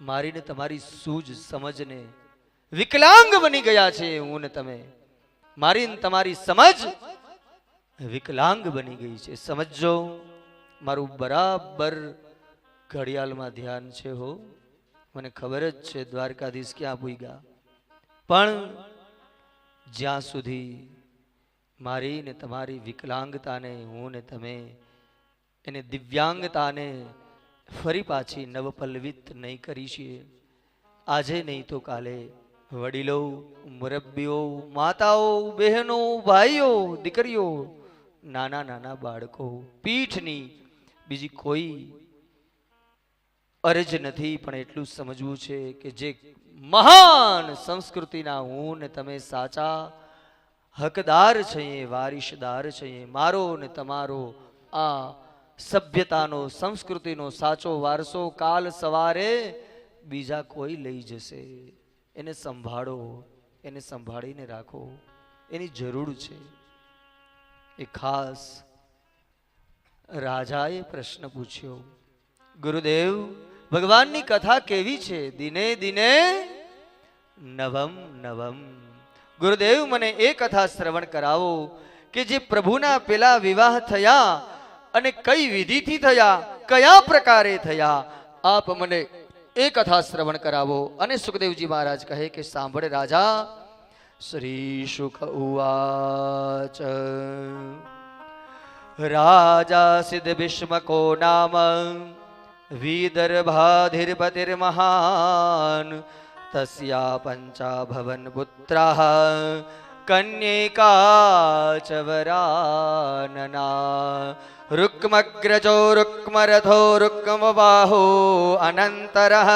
મારીને તમારી સૂઝ સમજને? વિકલાંગ બની ગયા છે હું ને તમે, મારીને તમારી સમજ વિકલાંગ બની ગઈ છે. સમજો, મારું બરાબર ઘડિયાળમાં ધ્યાન છે હો, મને ખબર જ છે દ્વારકાધીશ ક્યાં પૂગ્યા. પણ જ્યાં સુધી મારી ને તમારી વિકલાંગતાને હું ને તમે એને દિવ્યાંગતાને ફરી પાછી નવપલ્લવિત નહીં કરી છીએ, આજે નહીં તો કાલે વડીલો, મુરબ્બીઓ, માતાઓ, બહેનો, ભાઈઓ, દીકરીઓ, નાના નાના બાળકો, પીઠની બીજી કોઈ અરજ નથી, પણ એટલું સમજવું છે કે જે મહાન સંસ્કૃતિના હું ને તમે સાચા હકદાર છીએ, વારિસદાર છીએ. મારો ને તમારો આ સભ્યતાનો સંસ્કૃતિનો સાચો વારસો કાલ સવારે બીજા કોઈ લઈ જશે. એને સંભાળો, એને સંભાળીને રાખો, એની જરૂર છે. એ ખાસ રાજાએ પ્રશ્ન પૂછ્યો, ગુરુદેવ ભગવાનની કથા કેવી છે? દિને દિને નવમ નવમ. ગુરુદેવ મને એ કથા શ્રવણ કરાવો કે જે પ્રભુના પેલા વિવાહ થયા અને કઈ વિધિથી થયા, કયા પ્રકારે થયા, આપ મને એ કથા શ્રવણ કરાવો. અને સુખદેવજી મહારાજ કહે કે સાંભળ રાજા. શ્રી શુક ઉવાચ રાજા સિદ્ધ ભીષ્મકો નામ વિદર્ભાધિપતિર્મહાન તસ્યા પંચા ભવન પુત્રાઃ કન્યકા ચ વરાનના. રુક્મગ્રજો રુક્મરથો રુક્મબાહો અનંતરઃ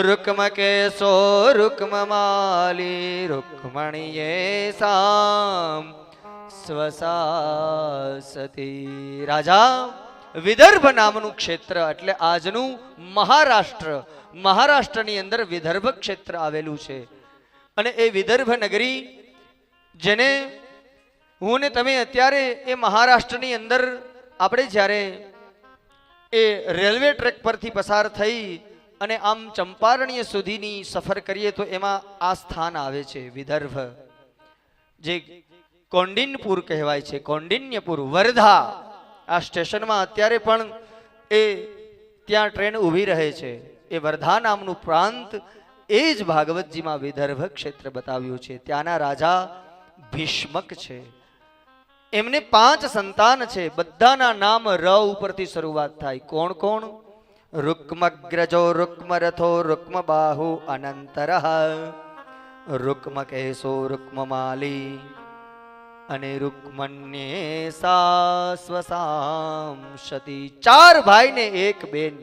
રુક્મકેશો રુક્મમાલી રુક્મણીયેષાં સ્વસાસતી. રાજા, વિદર્ભ નામનું ક્ષેત્ર એટલે આજનું મહારાષ્ટ્ર, મહારાષ્ટ્રની અંદર વિદર્ભ ક્ષેત્ર આવેલું છે. અને એ વિદર્ભ નગરી જેને હું ને તમે અત્યારે એ મહારાષ્ટ્રની અંદર આપણે જ્યારે એ રેલવે ટ્રેક પરથી પસાર થઈ અને આમ ચંપારણ્ય સુધીની સફર કરીએ તો એમાં આ સ્થાન આવે છે વિદર્ભ, જે કૌંડિન્યપુર કહેવાય છે. કૌંડિન્યપુર, વર્ધા, આ સ્ટેશનમાં અત્યારે પણ એ ત્યાં ટ્રેન ઊભી રહે છે. એ વર્ધા નામનું પ્રાંત એ જ ભાગવતજીમાં વિદર્ભ ક્ષેત્ર બતાવ્યું છે. ત્યાંના રાજા ભીષ્મક છે. એમને 5 સંતાન છે. બધાના નામ ર ઉપરથી શરૂઆત થાય. કોણ કોણ? રુક્મગ્રજો રુક્મરથો રુક્મબાહુ અનંતરઃ રુક્મકેશો રુક્મમાલી અને રુક્મણ્યેષા સ્વસાંશતી. 4 ભાઈ ને 1 બેન.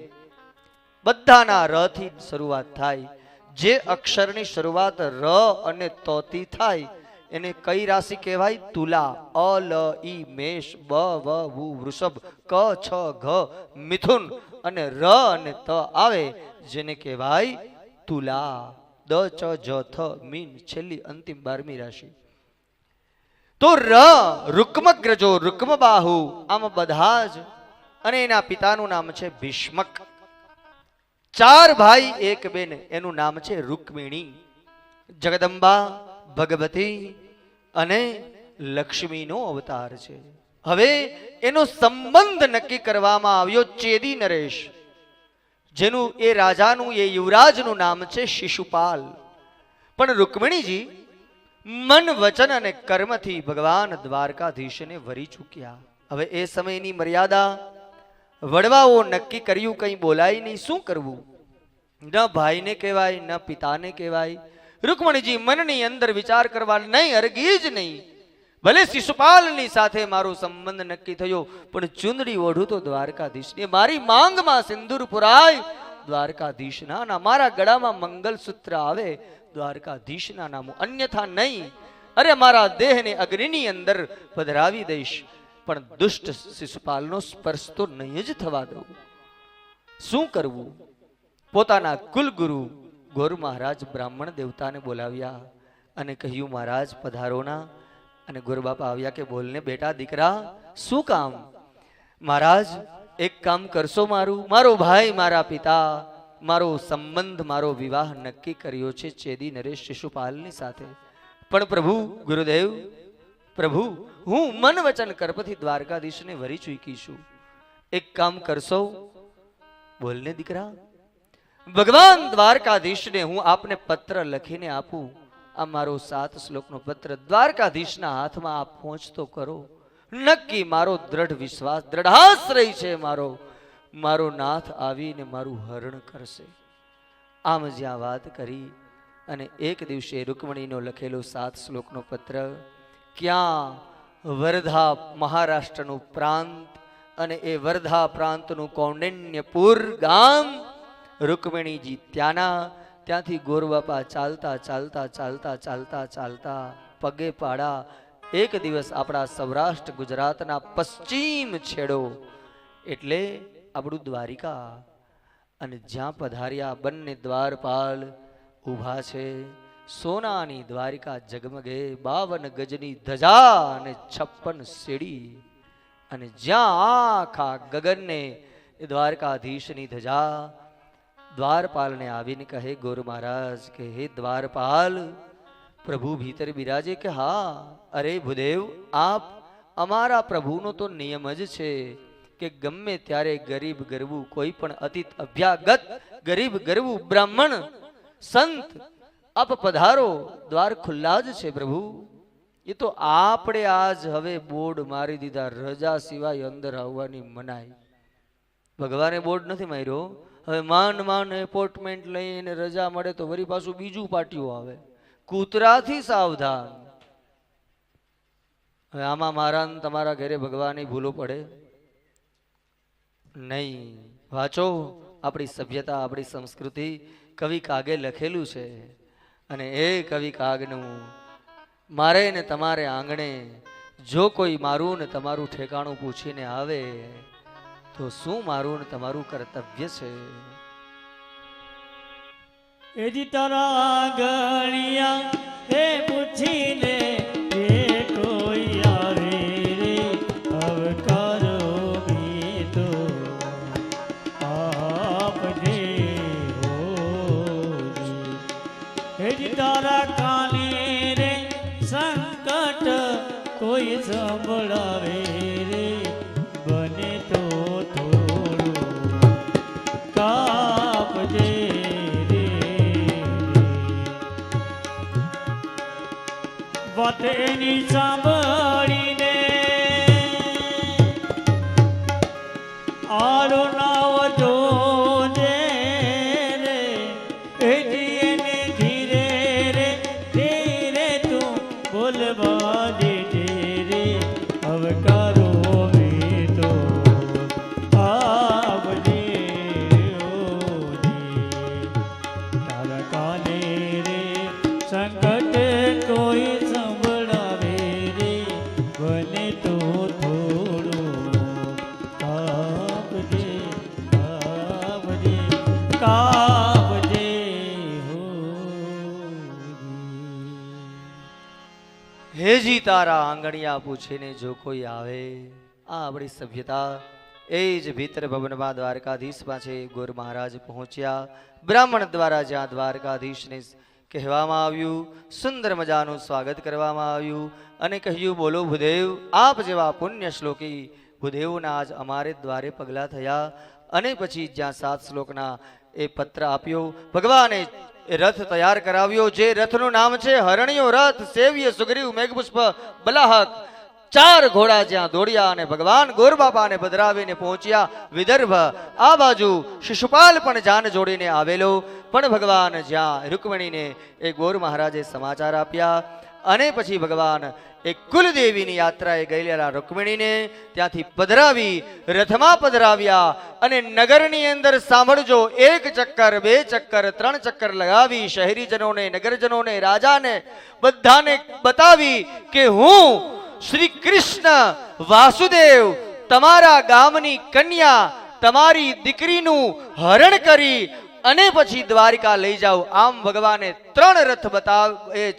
બધાના ર થી શરૂઆત થાય. જે અક્ષરની શરૂઆત ર અને ત થી થાય એને કઈ રાશિ કહેવાય? તુલા. અ લ ઈ મેષ, બ વ વુ વૃષભ, ક છ ઘ મિથુન અને ર અને ત આવે જેને કહેવાય તુલા. દ ચ જ થ મીન છેલ્લી અંતિમ 12મી રાશિ. તો ર રુક્મગ્રજો રુક્મબાહુ આમ બધા જ. અને એના પિતાનું નામ છે ભીષ્મક. 4 ભાઈ 1 બેન. એનું નામ છે રૂક્મિણી. જગદંબા, ભગવતી અને લક્ષ્મીનો અવતાર છે. હવે એનો સંબંધ નક્કી કરવામાં આવ્યો ચેદી નરેશ, જેનું એ રાજાનું એ યુવરાજનું નામ છે શિશુપાલ. પણ રૂક્મિણીજી મન, વચન અને કર્મથી ભગવાન દ્વારકાધીશને વરી ચૂક્યા. હવે એ સમયની મર્યાદા, વડવાઓ નક્કી કર્યું, કંઈ બોલાય નહીં. શું કરવું? ન ભાઈને કહેવાય, ન પિતાને કહેવાય. રૂક્મણીજી મનની અંદર વિચાર કરવા, નહીં અરગી જ નહીં. ભલે શિશુપાલની સાથે મારો સંબંધ નક્કી થયો, પણ ચુંદડી ઓઢું તો દ્વારકાધીશની. મારી માંગમાં સિંદૂર પુરાય દ્વારકાધીશના નામ, મારા ગળામાં મંગલસૂત્ર આવે દ્વારકાધીશના નામ, અન્યથા નહીં. અરે મારા દેહને અગ્નિની અંદર પધરાવી દઈશ, પણ દુષ્ટ શિશુપાલનો સ્પર્શ તો નહીં જ થવા દઉં. શું કરવું? પોતાના કુલગુરુ ગોર મહારાજ બ્રાહ્મણ દેવતાને બોલાવ્યા અને કહ્યું, મહારાજ પધારોના. અને ગુરુબાપા આવ્યા કે બોલને બેટા દીકરા, શું કામ? મહારાજ એક કામ કરશો મારું? મારો ભાઈ, મારા પિતા, મારો સંબંધ, મારો વિવાહ નક્કી કર્યો છે ચેદી નરેશ શિશુપાલની સાથે. પણ પ્રભુ, ગુરુદેવ, પ્રભુ, હું મન વચન કર્મથી દ્વારકાધીશને વરી ચૂકી છું. એક કામ કરશો? બોલને દીકરા. ભગવાન દ્વારકાધીશને હું આપને પત્ર લખીને આપું. આ મારો 7 શ્લોકનો પત્ર દ્વારકાધીશના હાથમાં આપ પહોંચતો કરો. નક્કી મારો દ્રઢ વિશ્વાસ, દ્રઢાશ્રય છે મારો નાથ આવીને મારું હરણ કરશે. આમ જ્યાં વાત કરી અને એક દિવસે રૂકમણીનો લખેલો 7 શ્લોકનો પત્ર ક્યાં વર્ધા મહારાષ્ટ્રનું પ્રાંત અને એ વર્ધા પ્રાંતનું કૌંડિન્યપુર ગામ રૂકમિણીજી ત્યાંથી ગોરબાપા ચાલતા ચાલતા ચાલતા ચાલતા ચાલતા પગે પાડા એક દિવસ આપણા સૌરાષ્ટ્ર ગુજરાતના પશ્ચિમ છેડો એટલે આપણું દ્વારિકા, અને જ્યાં પધાર્યા બંને દ્વારપાલ ઊભા છે. સોનાની દ્વારિકા જગમગે, 52 ગજની ધજા અને 56 સીડી, અને જ્યાં આખા ગગનને દ્વારકાધીશની ધજા. દ્વારપાલને આવીને કહે ગોર મહારાજ કે હે દ્વારપાલ, પ્રભુ ભીતર બિરાજે? કે હા. અરે ભૂદેવ, આપ અમારા પ્રભુનો તો નિયમ જ છે કે ગમે ત્યારે ગરીબ ગરવું, કોઈ પણ અતિત અભ્યાગત ગરીબ ગરવું બ્રાહ્મણ સંત આપ પધારો, દ્વાર ખુલ્લા જ છે પ્રભુ. એ તો આપણે આજ હવે બોર્ડ મારી દીધા, રજા સિવાય અંદર આવવાની મનાઈ. ભગવાને બોર્ડ નથી માર્યો. હવે માંડ એપોઇન્ટમેન્ટ લઈને રજા મળે તો વળી પાછું બીજું પાટિયું આવે. કૂતરાથી સાવધાન. હવે આમાં મારા તમારા ઘરે ભગવાનની ભૂલો પડે નહીં. વાંચો આપણી સભ્યતા, આપણી સંસ્કૃતિ. કવિ કાગે લખેલું છે, અને એ કવિ કાગનું મારે ને તમારે આંગણે જો કોઈ મારું ને તમારું ઠેકાણું પૂછીને આવે તો શું મારું ને તમારું કર્તવ્ય છે? એજી તારા ગણિયા એ પૂછીને એ કોઈ આવે રે, અવકારો બી તો આપજે હોજી. એજી તારા કાને રે સંકટ કોઈ સંભળાવે રે, બને તો થોડું કાપજે. વાત એની સાંભળીને આરો નાવ જોજે રે, એજી એને ધીરે રે ધીરે તું બોલવા દેજે રે, અવકારો વી તો આવજે ઓજી. તારા કાને રે સંકટ કોઈ સંભળાવે રે, બને તો થોડું કાપજે કાપજે કાપજે હોજી. હેજી તારા આંગણિયા પૂછીને જો કોઈ આવે. આ આપણી સભ્યતા. એ જ ભીતર ભવનમાં દ્વારકાધીશ પાસે ગોર મહારાજ પહોંચ્યા. બ્રાહ્મણ દ્વારા જ્યાં દ્વારકાધીશને કહેવામાં આવ્યું, સુંદર મજાનું સ્વાગત કરવામાં આવ્યું, અને કહ્યું બોલો ભૂદેવ, આપ જેવા પુણ્ય શ્લોકી ભૂદેવના આજ અમારે દ્વારે પગલા થયા. અને પછી જ્યાં 7 શ્લોકના એ પત્ર આપ્યો, ભગવાને એ રથ તૈયાર કરાવ્યો, જે રથનું નામ છે હરણ્યો રથ, સેવ્ય સુગ્રીવ મેઘપુષ્પ બલાહક. 4 ઘોડા જ્યાં દોડ્યા અને ભગવાન ગોરબાપાને પધરાવીને પહોંચ્યા વિદર્ભ. આ બાજુ શિશુપાલ પણ જાન જોડીને આવેલો, પણ ભગવાન જ્યાં રૂકમણીને એ ગોર મહારાજે સમાચાર આપ્યા. અને પછી ભગવાન એ કુલદેવીની યાત્રાએ ગયેલા રૂકમણીને ત્યાંથી પધરાવી રથમાં પધરાવ્યા. અને નગરની અંદર સાંભળજો, 1 ચક્કર 2 ચક્કર 3 ચક્કર લગાવી શહેરીજનોને, નગરજનોને, રાજાને બધાને બતાવી કે હું શ્રી કૃષ્ણ વાસુદેવ તમારા ગામની કન્યા, તમારી દીકરીનું હરણ કરી અને પછી દ્વારિકા લઈ જાઓ. આમ ભગવાને 3 રથ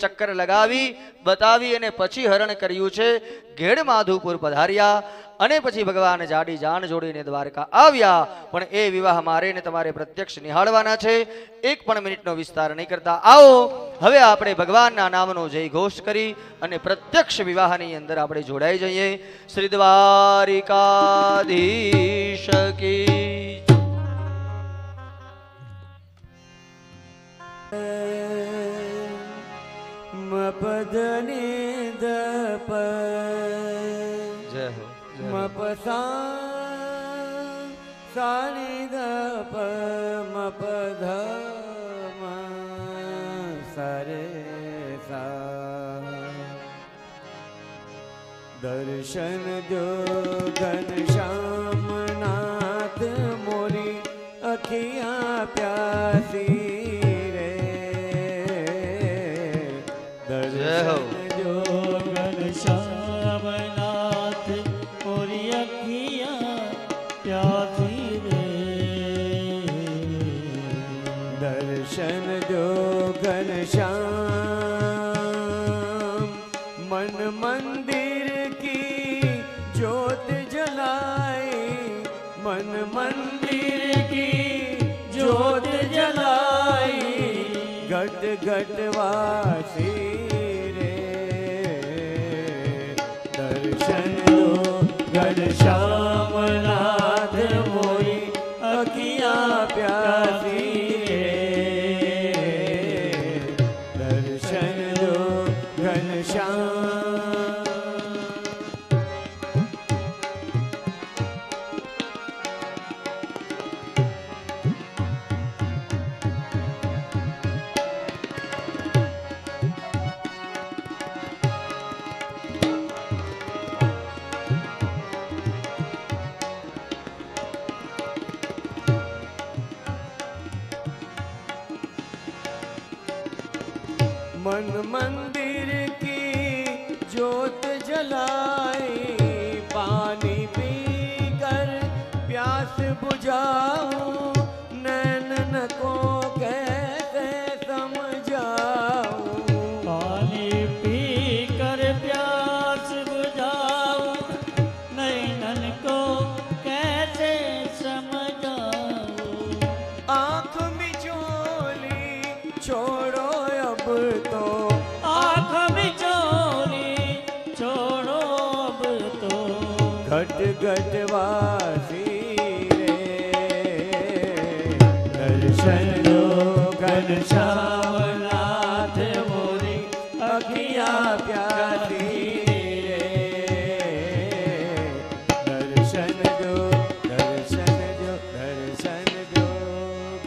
ચક્કર લગાવી બતાવી અને પછી હરણ કર્યું છે. ઘેડ માધુપુર પધાર્યા અને પછી ભગવાન જાડી જાન જોડીને દ્વારકા આવ્યા. પણ એ વિવાહ મારે ને તમારે પ્રત્યક્ષ નિહાળવાના છે. 1 પણ મિનિટનો વિસ્તાર નહીં કરતા આવો હવે આપણે ભગવાનના નામનો જય ઘોષ કરી અને પ્રત્યક્ષ વિવાહની અંદર આપણે જોડાઈ જઈએ. શ્રી દ્વારિકાધીશ કી મપદની દપ જય હો. મપસા સાની દપ મપધ સરે સા. દર્શન જો ઘનશ્યામ अखियाँ प्यासी रे जय हो। दर्शन जो घनश्याम नाथ मोरी अखियाँ प्यासी रे दर्शन जो घनश्याम मन मंदिर की ज्योत जलाई मन मंदिर की ज्योत जलाई घट घट वासी रे दर्शन दो घनश्याम नाथ मोरी अखियाँ प्यासी दर्शन दो घनश्याम मन मंदिर की ज्योत जलाई पानी पीकर प्यास बुझाऊं नैनन को कैसे समझाऊं पानी पी कर प्यास बुझाऊं नैनन को कैसे समझाऊं आँख मिचोली छोड़ो अब तो आँख मिचोली छोड़ो अब तो घट घट वासी रे दर्शन दो घनश्याम नाथ मोरी अखियाँ प्यासी रे दर्शन दो दर्शन दो दर्शन दो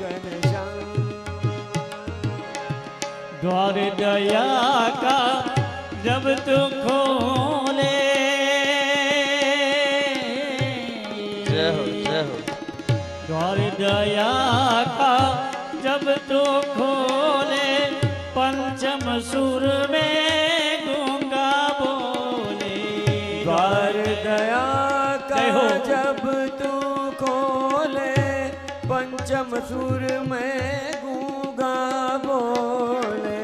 घनश्याम द्वार दया का जब तू खोले जय हो जय हो। द्वार दया का जब तू खोले पंचम सुर में गूंगा बोले द्वार दया का जय हो। जब तू खोले पंचम सुर में गूंगा बोले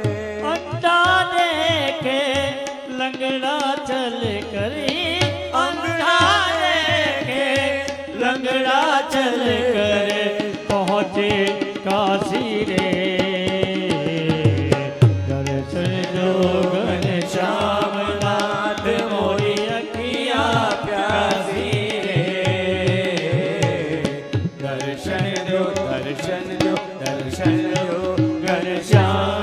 अंधा देखे लंगड़ा चल करी अंधा देखे लंगड़ा चल कर पहुँचे काशी रे दर्शन जो घनश्याम नाथ मोरी अखियाँ प्यासी रे दर्शन दो दर्शन दो दर्शन दो घनश्याम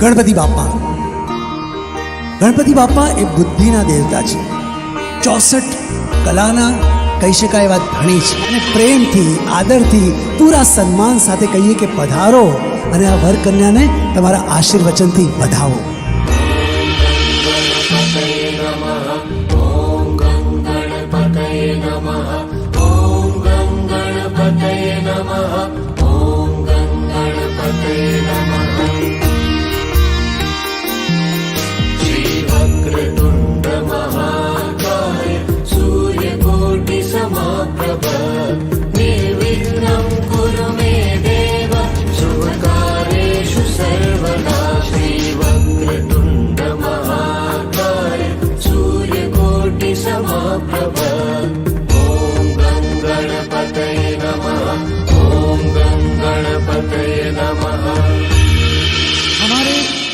ગણપતિ બાપા. ગણપતિ બાપા એ બુદ્ધિના દેવતા છે. 64 કલાના કહી શકાય એવા ધણી છે. અને પ્રેમથી, આદરથી, પૂરા સન્માન સાથે કહીએ કે પધારો અને આ વર કન્યાને તમારા આશીર્વચનથી વધાવો.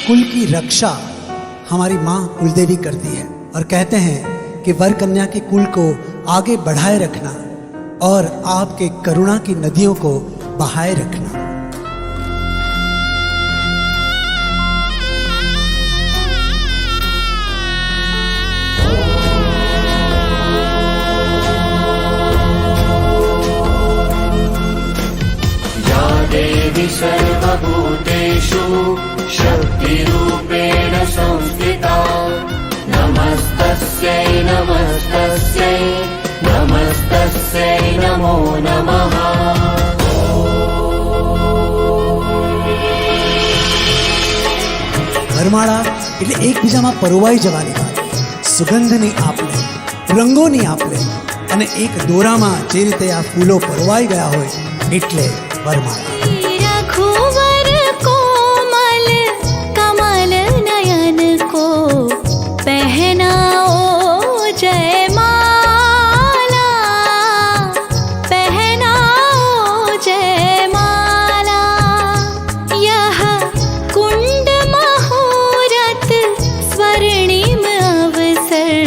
कुल की रक्षा हमारी माँ कुलदेवी करती है और कहते हैं कि वर कन्या के कुल को आगे बढ़ाए रखना और आपके करुणा की नदियों को बहाए रखना. देवी सर्वभूतेषु शक्तिरूपेण संस्थिता नमस्तस्यै नमस्तस्यै नमस्तस्यै नमो नमः. વરમાળા એટલે એકબીજામાં પરોવાઈ જવાની વાત, સુગંધની આપલે, રંગોની આપલે અને એક દોરામાં જે રીતે આ ફૂલો પરોવાઈ ગયા હોય એટલે વરમાળા. रघुवर कोमल कमल नयन को पहनाओ जयमाला, पहनाओ जयमाला. यह कुंड मुहूर्त स्वर्णिम अवसर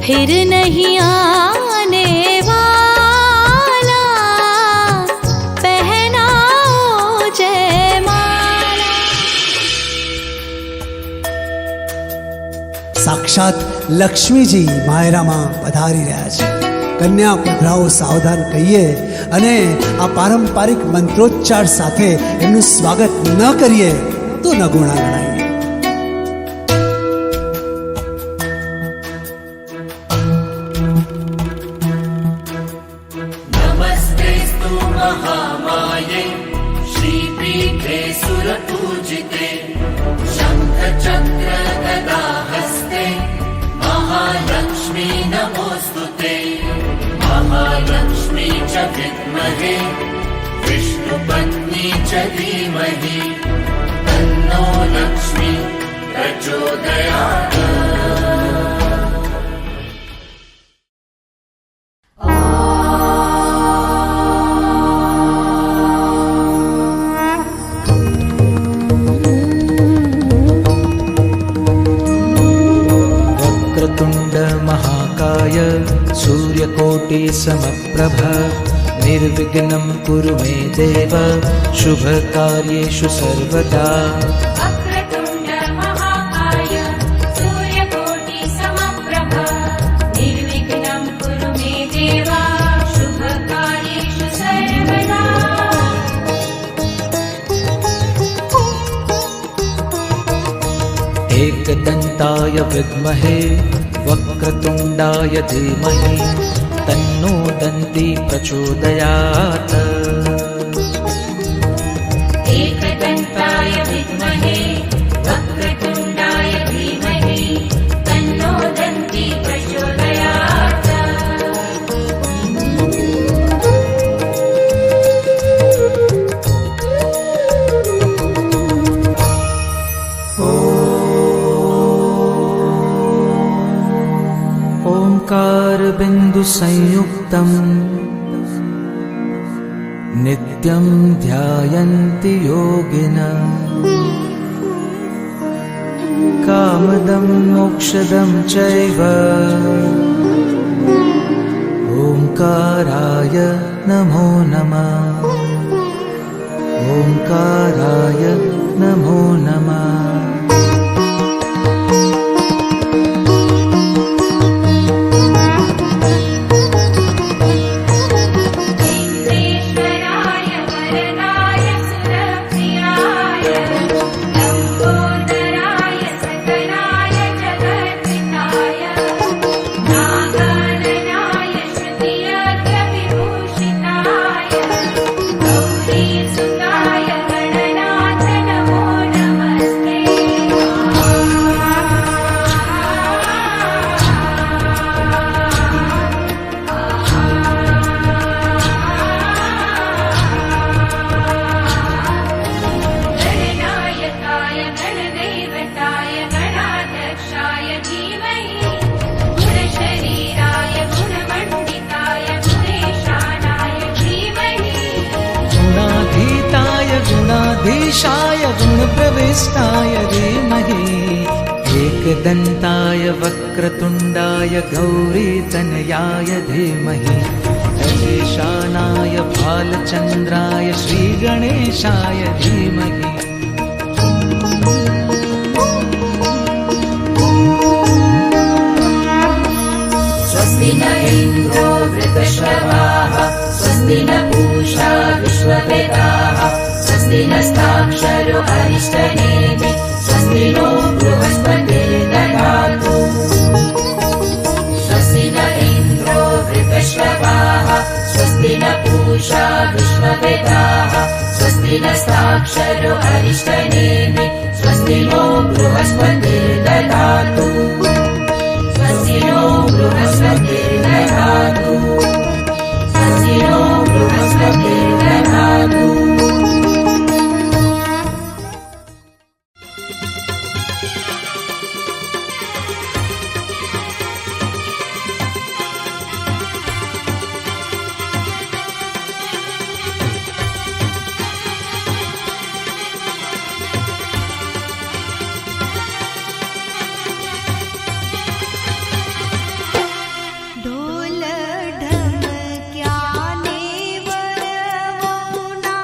फिर नहीं आने સાક્ષાત લક્ષ્મીજી માયરામાં પધારી રહ્યા છે. કન્યા પધરાઓ સાવધાન કહીએ અને આ પારંપરિક મંત્રોચ્ચાર સાથે એમનું સ્વાગત ન કરીએ તો ન ગુણા ગણાય. नमस्तेस्तु महामाये श्रीपीठे सुरपूजिते शङ्खचक्र गदाहस्ते महालक्ष्मी नमोऽस्तुते. महालक्ष्मी च विद्महे विष्णुपत्नी च धीमहि तन्नो लक्ष्मी प्रचोदयात्. महाकाय सूर्यकोटि समप्रभ निर्विघ्नं कुरु मे देव शुभ कार्येषु सर्वदा. वक्रतुण्ड महाकाय सूर्यकोटि समप्रभ निर्विघ्नं कुरु मे देव शुभ कार्येषु सर्वदा. एकदन्ताय विद्महे वक्रतुण्डाय धीमहि तन्नो दन्ती प्रचोदयात्. एकदन्ताय विद्महे वक्रतुण्डाय धीमहि तन्नो दन्ती प्रचोदयात्. ओंकार बिंदु संयुक्तम् नित्यं ध्यायन्ति योगिनः कामदं मोक्षदं चैव ओंकाराय नमो नमः. ओंकाराय नमो नमः. जगदीशाय गुणप्रविष्टाय धीमहि एकदन्ताय वक्रतुण्डाय गौरीतनयाय धीमहि गणेशानाय भालचन्द्राय श्रीगणेशाय धीमहि स्वस्ति न इन्द्रो वृतश्रवाः स्वस्ति न पूषा विश्ववेदाः स्वस्ति नस्ताक्षरो अरिष्टनेमि स्वस्ति नो बृहस्पतिर्दधातु स्वस्ति न इन्द्रो वृतश्रवाः स्वस्ति न पूषा विश्ववेदाः स्वस्ति नस्ताक्षरो अरिष्टनेमि स्वस्ति नो बृहस्पतिर्दधातु स्वस्ति नो बृहस्पतिर्दधातु स्वस्ति नो बृहस्पतिर्दधातु ढोल ढमक्याने वरवौना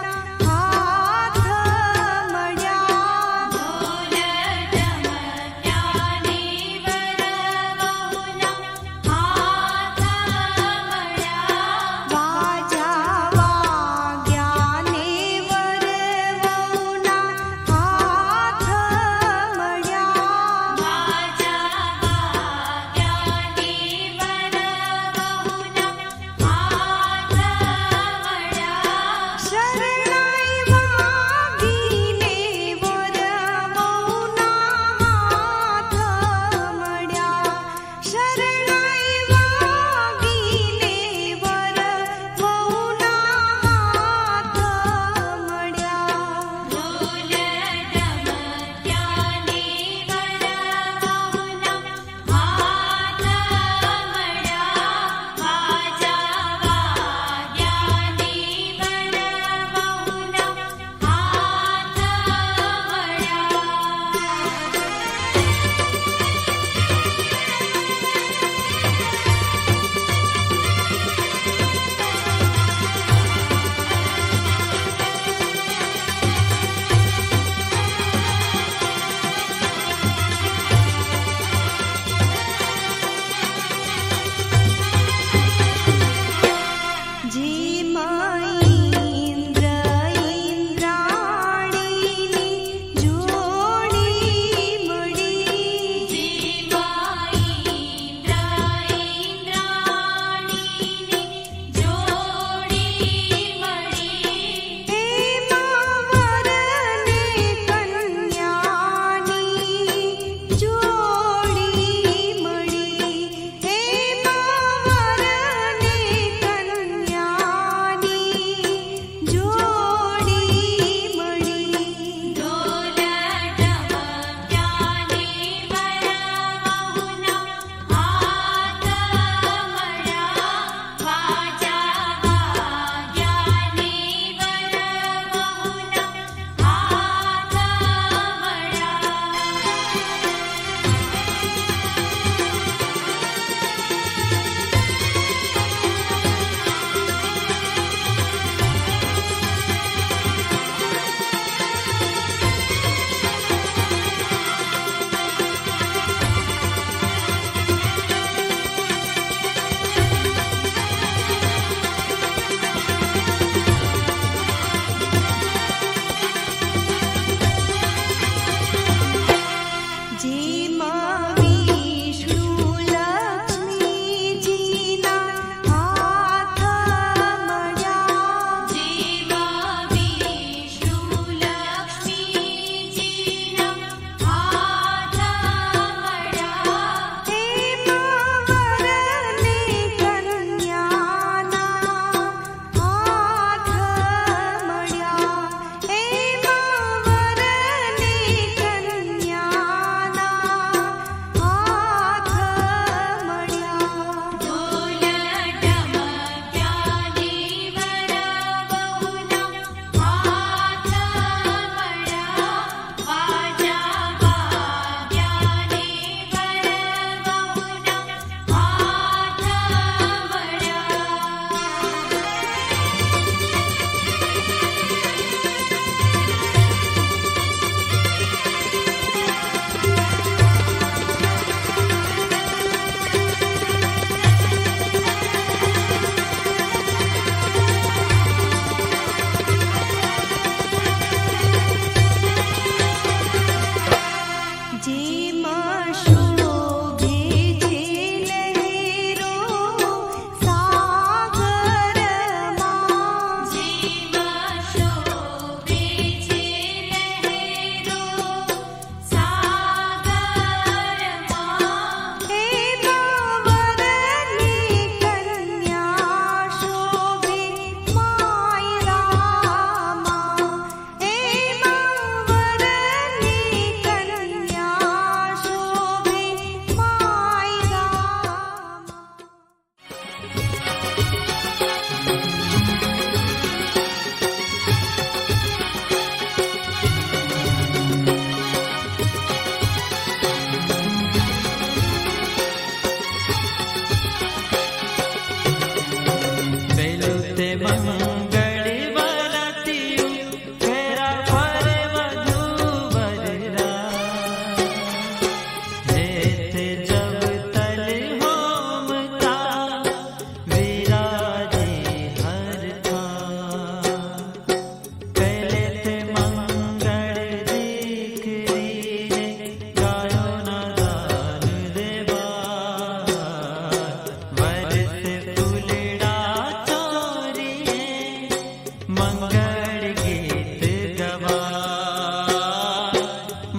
મંગળ ગીત ગવાય,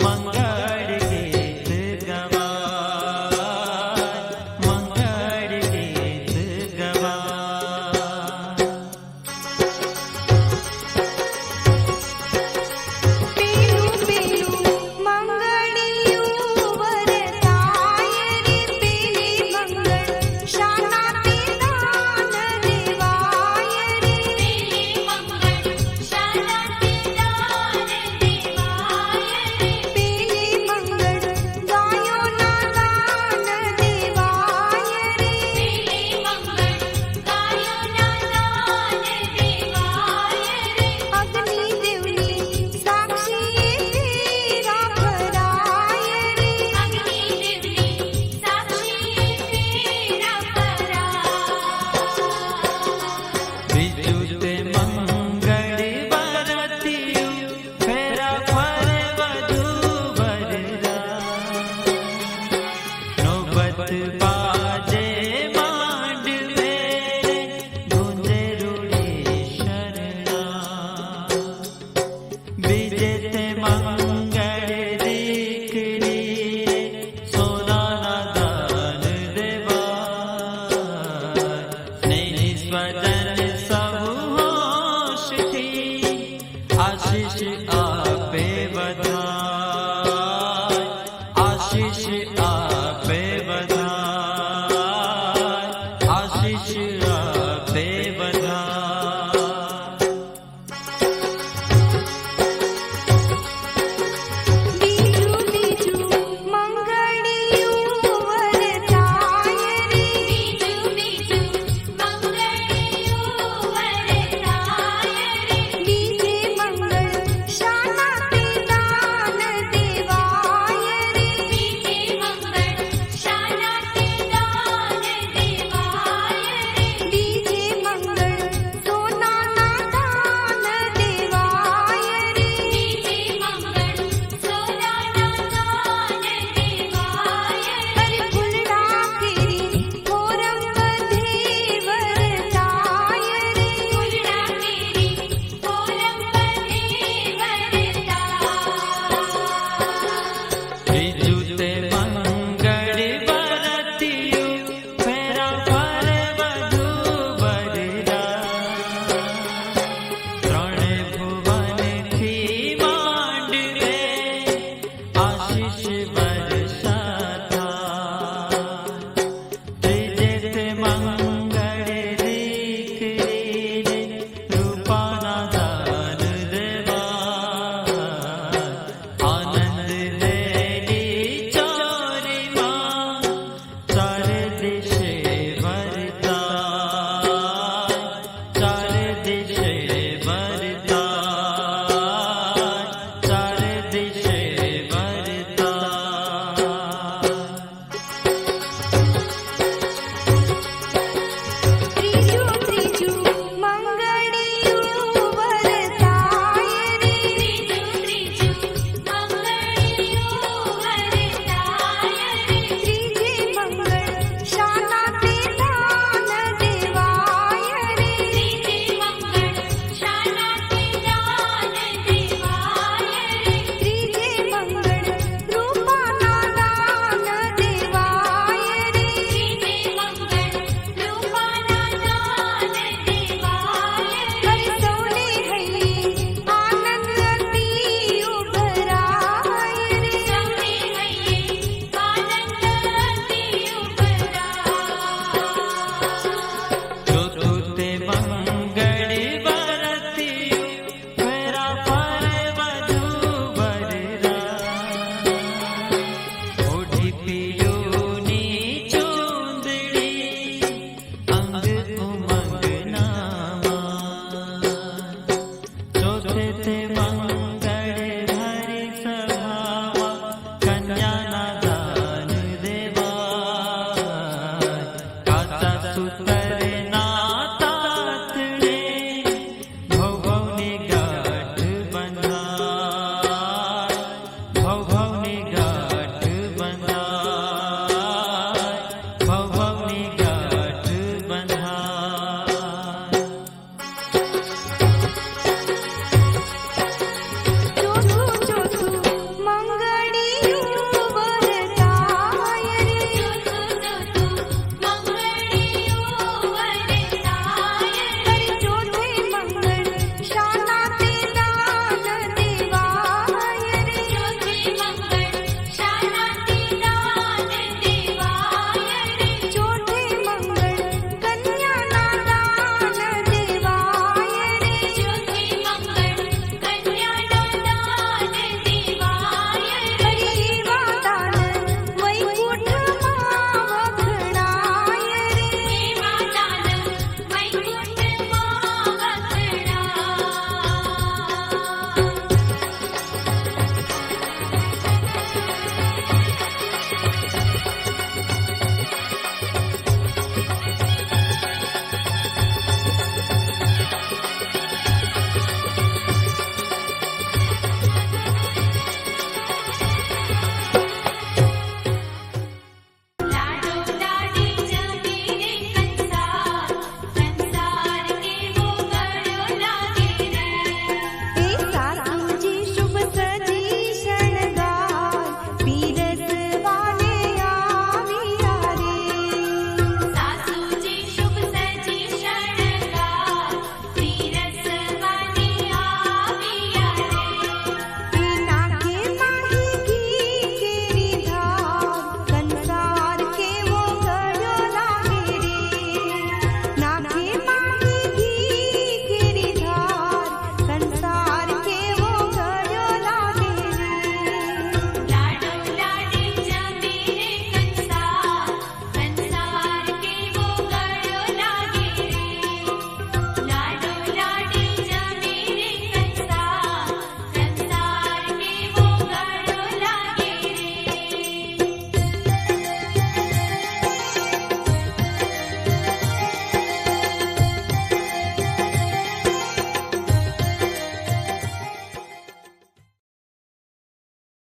મંગળ ગીત ગવાય, મંગળ ગીત ગવાય. પેલું પેલું મંગળિયું વરતાય રે, પેલી મંગળ શાના પિતાન દેવાય રે, પેલી મંગળ શાના પિતાન દેવાય રે, પેલી મંગળ ગાયોના દાન દેવાય રે, પેલી મંગળ ગાયોના દાન દેવાય રે, અગ્નિ દેવની સાક્ષી ફેરા ભરાય રે, અગ્નિ દેવની સાક્ષી ફેરા ભરાય. બીજું તે મંગળ વરતિયું ફેરા ફરે વધુ વરરા. નોબત બાજે માંડવે ગુંજે રૂડી શરણા. બીજે તે મંગળ દીકરી સોનાના દાન દેવાય. સ્નેહી સ્વજન સૌ હોશથી આશીષ આપે બધાય, આશીષ આપે બધાય, આશીષ આપે બધાય. બીજું બીજું મંગળિયું વરતાય રે, બીજું બીજું મંગળિયું વરતાય રે, બીજે મંગળ શાના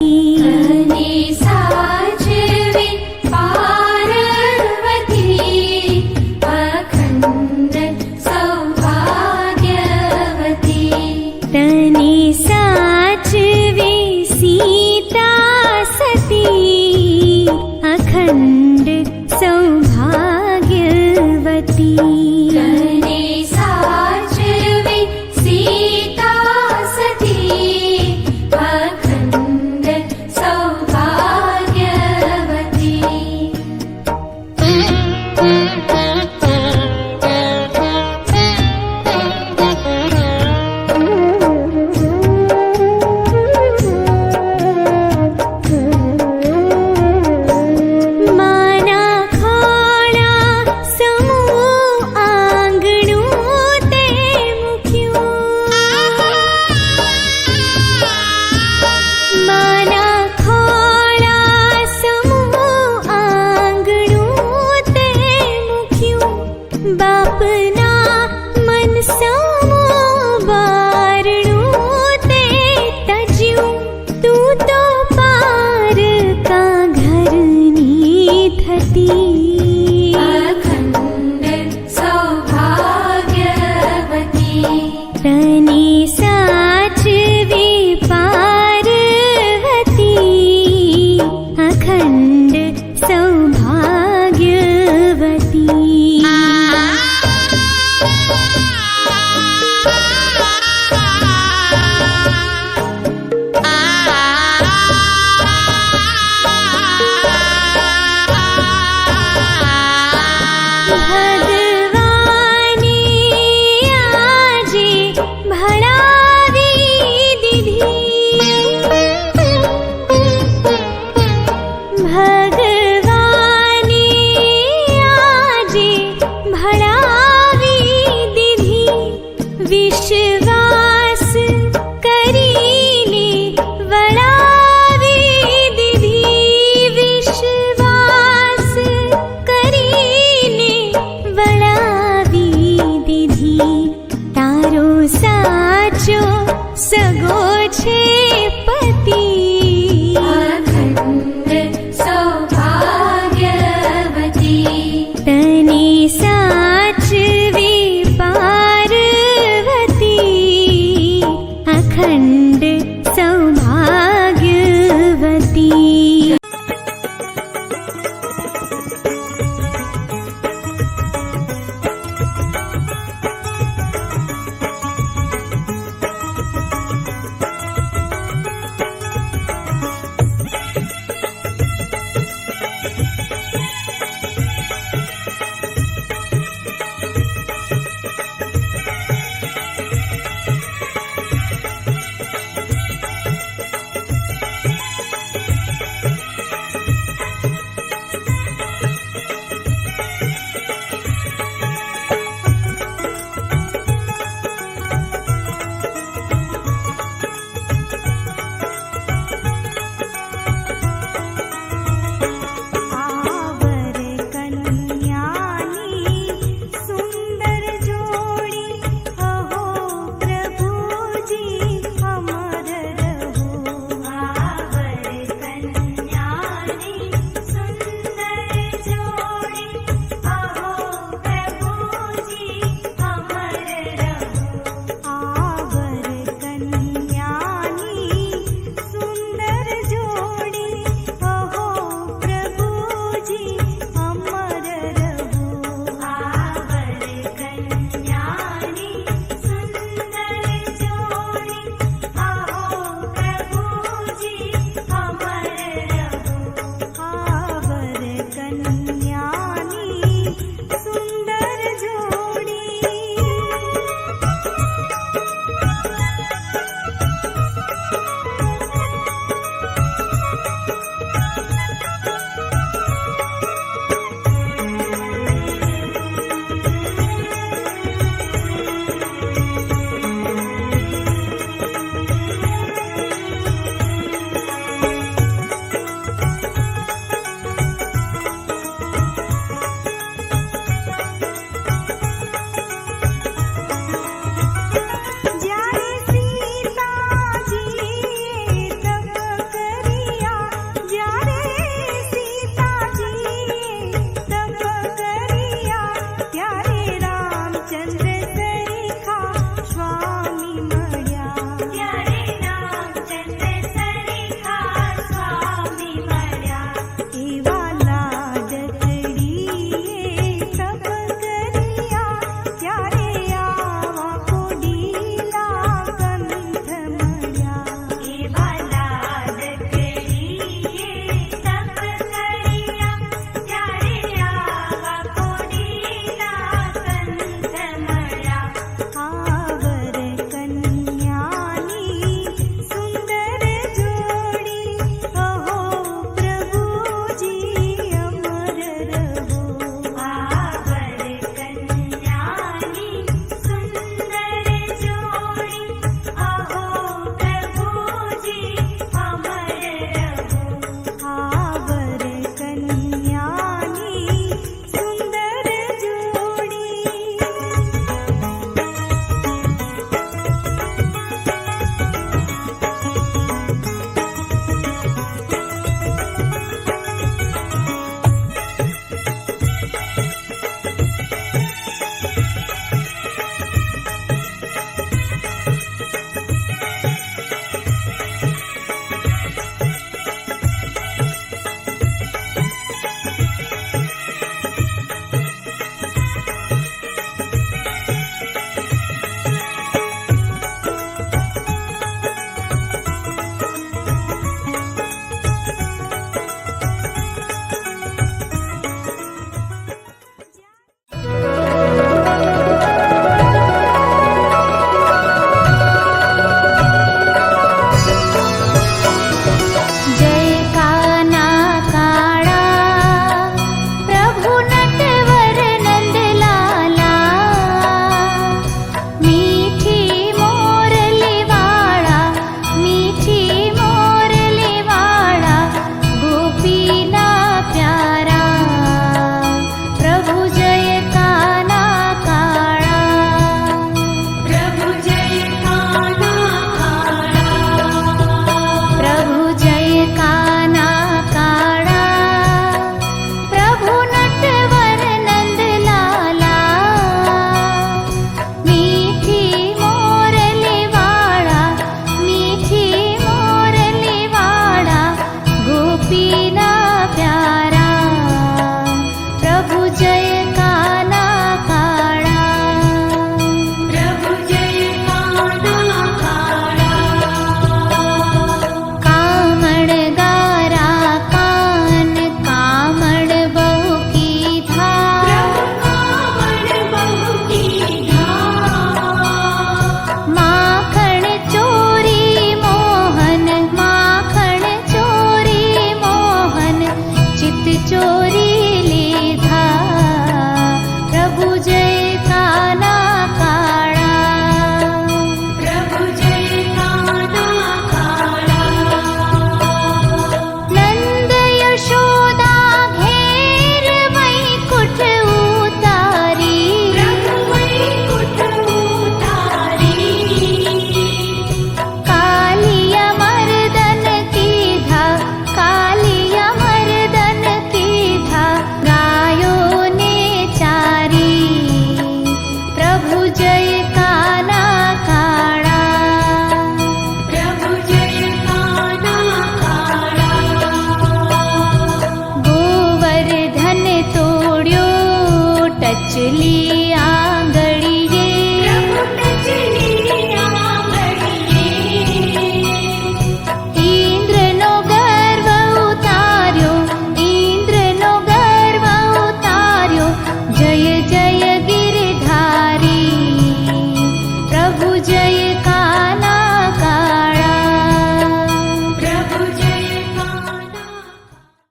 તને સાચવે પાર્વતી અખંડ સૌભાગ્યવતી. તને સાચવે સીતા સતી અખંડ સૌભાગ્યવતી. તને સાચવે સીતા સતી અખંડ સૌભાગ્યવતી. માના ખોળા સમૂહ આંગણું તે મૂક્યું. માના ખોળા સમૂહ આંગણું તે મૂક્યું. બાપના મન સમૂહ બારણું તે તજ્યું. તું તો પારકા ઘરની થતી અખંડ સૌભાગ્યવતી. તને સાચવે પાર્વતી અખંડ સૌભાગ્યવતી. ભગવાને આજે ભણાવી દીધી. ભગવાને આજે ભણાવી દીધી. વિશ્વાસ કરીને વળાવી દીધી. વિશ્વાસ કરીને વળાવી દીધી. તારો સાચો સગો છે